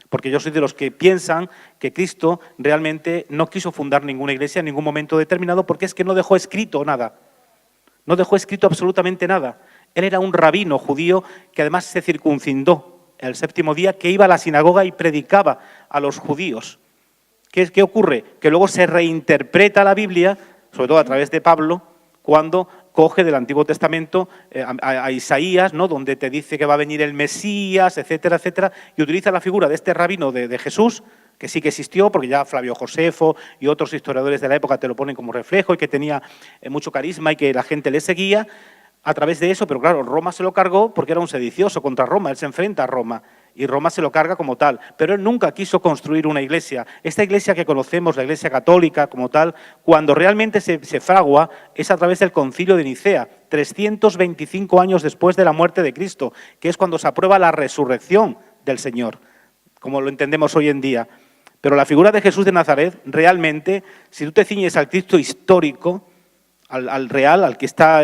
Porque yo soy de los que piensan que Cristo realmente no quiso fundar ninguna iglesia en ningún momento determinado porque es que no dejó escrito nada. No dejó escrito absolutamente nada. Él era un rabino judío que además se circuncidó el 7º día, que iba a la sinagoga y predicaba a los judíos. ¿Qué ocurre? Que luego se reinterpreta la Biblia, sobre todo a través de Pablo, cuando coge del Antiguo Testamento a Isaías, ¿no?, donde te dice que va a venir el Mesías, etcétera, etcétera, y utiliza la figura de este rabino de Jesús, que sí que existió, porque ya Flavio Josefo y otros historiadores de la época te lo ponen como reflejo, y que tenía mucho carisma y que la gente le seguía a través de eso, pero claro, Roma se lo cargó porque era un sedicioso contra Roma, él se enfrenta a Roma, y Roma se lo carga como tal, pero él nunca quiso construir una iglesia. Esta iglesia que conocemos, la Iglesia Católica como tal, cuando realmente se fragua, es a través del Concilio de Nicea, 325 años después de la muerte de Cristo, que es cuando se aprueba la resurrección del Señor, como lo entendemos hoy en día. Pero la figura de Jesús de Nazaret, realmente, si tú te ciñes al Cristo histórico, al real, al que está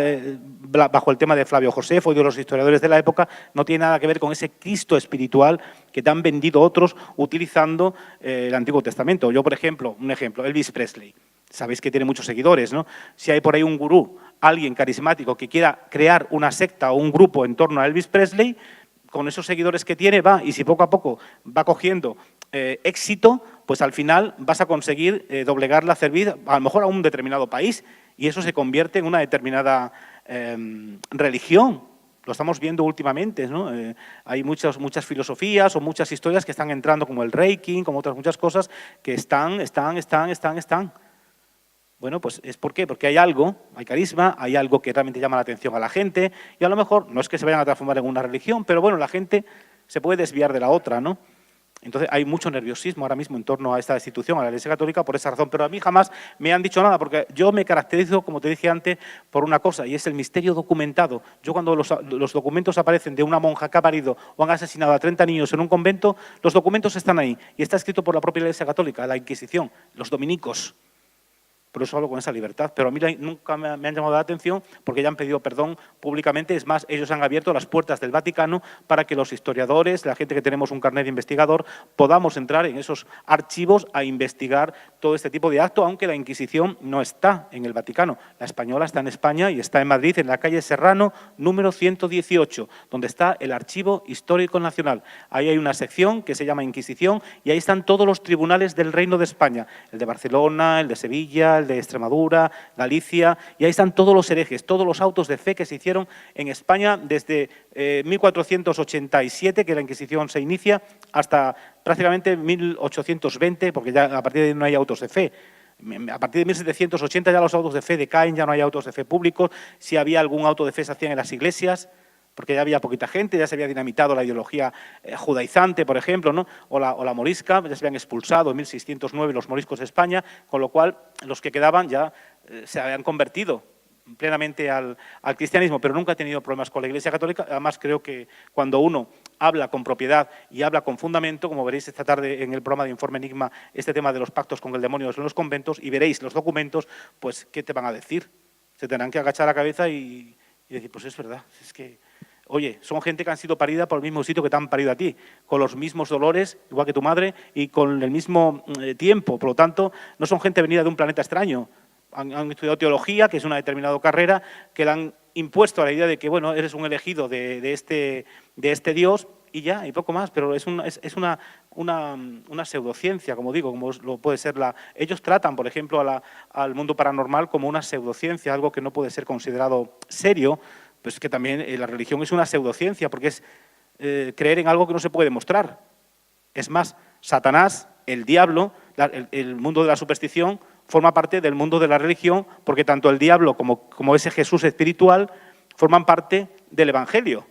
bajo el tema de Flavio Josefo y de los historiadores de la época, no tiene nada que ver con ese Cristo espiritual que te han vendido otros utilizando el Antiguo Testamento. Yo, por ejemplo, un ejemplo, Elvis Presley. Sabéis que tiene muchos seguidores, ¿no? Si hay por ahí un gurú, alguien carismático que quiera crear una secta o un grupo en torno a Elvis Presley, con esos seguidores que tiene va, y si poco a poco va cogiendo éxito, pues al final vas a conseguir doblegar la cerviz, a lo mejor a un determinado país, y eso se convierte en una determinada religión. Lo estamos viendo últimamente, ¿no? Hay muchas filosofías o muchas historias que están entrando, como el Reiki, como otras muchas cosas, que están. Bueno, pues es ¿por qué? Porque hay algo, hay carisma, hay algo que realmente llama la atención a la gente, y a lo mejor no es que se vayan a transformar en una religión, pero bueno, la gente se puede desviar de la otra, ¿no? Entonces hay mucho nerviosismo ahora mismo en torno a esta institución, a la Iglesia Católica, por esa razón. Pero a mí jamás me han dicho nada, porque yo me caracterizo, como te dije antes, por una cosa, y es el misterio documentado. Yo cuando los documentos aparecen de una monja que ha parido o han asesinado a 30 niños en un convento, los documentos están ahí, y está escrito por la propia Iglesia Católica, la Inquisición, los dominicos. Por eso hablo con esa libertad. Pero a mí nunca me han llamado la atención porque ya han pedido perdón públicamente. Es más, ellos han abierto las puertas del Vaticano para que los historiadores, la gente que tenemos un carnet de investigador, podamos entrar en esos archivos a investigar todo este tipo de acto, aunque la Inquisición no está en el Vaticano. La española está en España y está en Madrid, en la calle Serrano, número 118, donde está el Archivo Histórico Nacional. Ahí hay una sección que se llama Inquisición y ahí están todos los tribunales del Reino de España, el de Barcelona, el de Sevilla, el de Extremadura, Galicia, y ahí están todos los herejes, todos los autos de fe que se hicieron en España desde 1487, que la Inquisición se inicia, hasta prácticamente 1820, porque ya a partir de ahí no hay autos de fe. A partir de 1780 ya los autos de fe decaen, ya no hay autos de fe públicos. Si había algún auto de fe se hacían en las iglesias, porque ya había poquita gente, ya se había dinamitado la ideología judaizante, por ejemplo, ¿no? o la morisca, ya se habían expulsado en 1609 los moriscos de España, con lo cual los que quedaban ya se habían convertido plenamente al cristianismo, pero nunca ha tenido problemas con la Iglesia Católica. Además, creo que cuando uno habla con propiedad y habla con fundamento, como veréis esta tarde en el programa de Informe Enigma, este tema de los pactos con el demonio en los conventos, y veréis los documentos, pues, ¿qué te van a decir? Se tendrán que agachar la cabeza y decir, pues es verdad, es que... Oye, son gente que han sido parida por el mismo sitio que te han parido a ti, con los mismos dolores, igual que tu madre, y con el mismo tiempo. Por lo tanto, no son gente venida de un planeta extraño. Han estudiado teología, que es una determinada carrera, que le han impuesto a la idea de que, bueno, eres un elegido de este Dios, y ya, y poco más. Pero es una pseudociencia, como digo, como lo puede ser la... Ellos tratan, por ejemplo, al mundo paranormal como una pseudociencia, algo que no puede ser considerado serio. Pues que también la religión es una pseudociencia, porque es creer en algo que no se puede demostrar. Es más, Satanás, el diablo, el mundo de la superstición, forma parte del mundo de la religión, porque tanto el diablo como ese Jesús espiritual forman parte del Evangelio.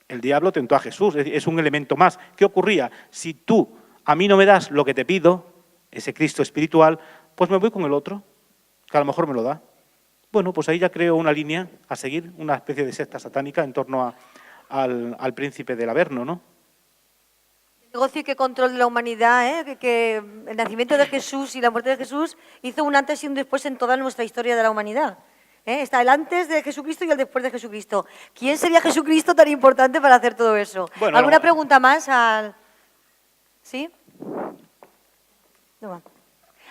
El diablo tentó a Jesús, es un elemento más. ¿Qué ocurría? Si tú a mí no me das lo que te pido, ese Cristo espiritual, pues me voy con el otro, que a lo mejor me lo da. Bueno, pues ahí ya creo una línea a seguir, una especie de secta satánica en torno al príncipe del Averno, ¿no? El negocio y qué control de la humanidad, que el nacimiento de Jesús y la muerte de Jesús hizo un antes y un después en toda nuestra historia de la humanidad. Está el antes de Jesucristo y el después de Jesucristo. ¿Quién sería Jesucristo tan importante para hacer todo eso? Bueno, ¿Alguna pregunta más? ¿Sí? No va.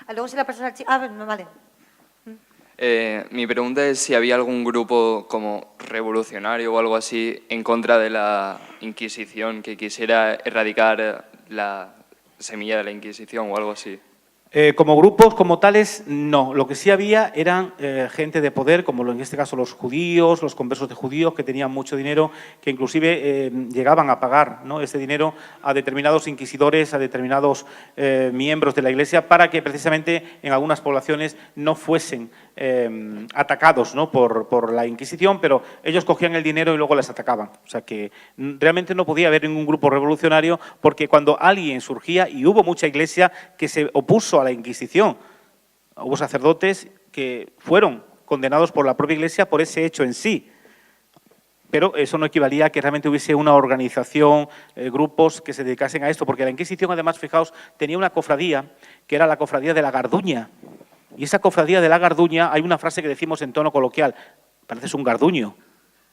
Luego si la persona... vale. Mi pregunta es si había algún grupo como revolucionario o algo así en contra de la Inquisición que quisiera erradicar la semilla de la Inquisición o algo así. Como grupos, como tales, no. Lo que sí había eran gente de poder, como en este caso los judíos, los conversos de judíos, que tenían mucho dinero, que inclusive llegaban a pagar, ¿no?, ese dinero a determinados inquisidores, a determinados miembros de la Iglesia, para que precisamente en algunas poblaciones no fuesen atacados, ¿no?, por la Inquisición, pero ellos cogían el dinero y luego les atacaban. O sea que realmente no podía haber ningún grupo revolucionario, porque cuando alguien surgía, y hubo mucha Iglesia que se opuso a la Inquisición, hubo sacerdotes que fueron condenados por la propia Iglesia por ese hecho en sí, pero eso no equivalía a que realmente hubiese una organización, grupos que se dedicasen a esto, porque la Inquisición, además, fijaos, tenía una cofradía, que era la cofradía de la Garduña, y esa cofradía de la Garduña, hay una frase que decimos en tono coloquial, pareces un garduño,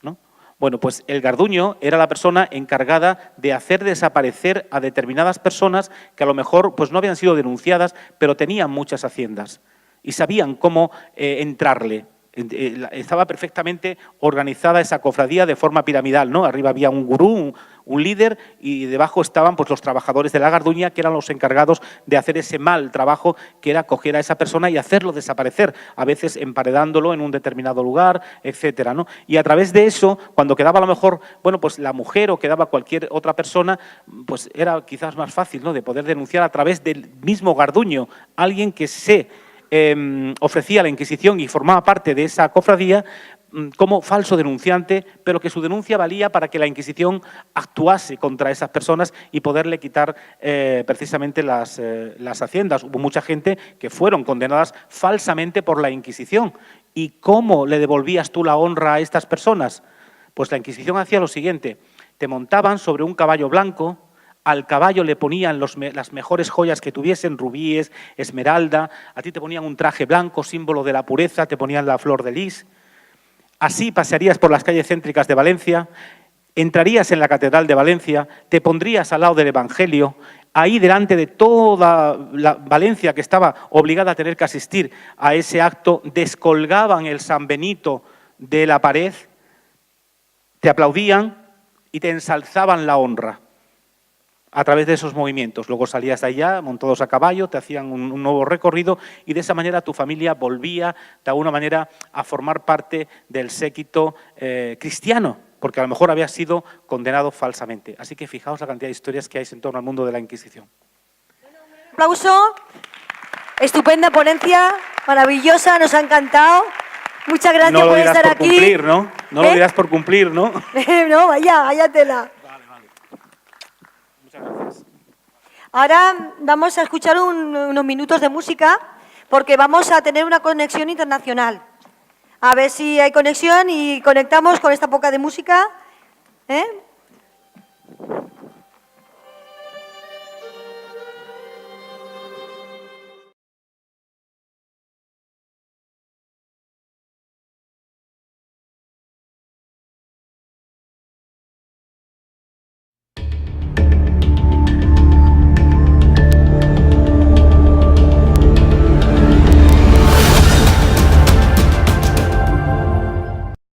¿no? Bueno, pues el garduño era la persona encargada de hacer desaparecer a determinadas personas que a lo mejor pues no habían sido denunciadas, pero tenían muchas haciendas y sabían cómo entrarle. Estaba perfectamente organizada esa cofradía de forma piramidal, ¿no? Arriba había un gurú, un líder, y debajo estaban pues los trabajadores de la Garduña, que eran los encargados de hacer ese mal trabajo, que era coger a esa persona y hacerlo desaparecer, a veces emparedándolo en un determinado lugar, etcétera, ¿no? Y a través de eso, cuando quedaba a lo mejor, bueno, pues la mujer o quedaba cualquier otra persona, pues era quizás más fácil, ¿no?, de poder denunciar a través del mismo garduño, alguien que ofrecía la Inquisición y formaba parte de esa cofradía como falso denunciante, pero que su denuncia valía para que la Inquisición actuase contra esas personas y poderle quitar precisamente las haciendas. Hubo mucha gente que fueron condenadas falsamente por la Inquisición. ¿Y cómo le devolvías tú la honra a estas personas? Pues la Inquisición hacía lo siguiente: te montaban sobre un caballo blanco, al caballo le ponían las mejores joyas que tuviesen, rubíes, esmeralda, a ti te ponían un traje blanco, símbolo de la pureza, te ponían la flor de lis. Así pasearías por las calles céntricas de Valencia, entrarías en la Catedral de Valencia, te pondrías al lado del Evangelio, ahí delante de toda la Valencia que estaba obligada a tener que asistir a ese acto, descolgaban el San Benito de la pared, te aplaudían y te ensalzaban la honra a través de esos movimientos. Luego salías de allá, montados a caballo, te hacían un nuevo recorrido y de esa manera tu familia volvía de alguna manera a formar parte del séquito cristiano, porque a lo mejor había sido condenado falsamente. Así que fijaos la cantidad de historias que hay en torno al mundo de la Inquisición. Un aplauso, estupenda ponencia, maravillosa, nos ha encantado. Muchas gracias por estar aquí. Cumplir, ¿no? No lo dirás por cumplir, ¿no? No, vaya tela. Ahora vamos a escuchar unos minutos de música porque vamos a tener una conexión internacional. A ver si hay conexión y conectamos con esta poca de música, ¿eh?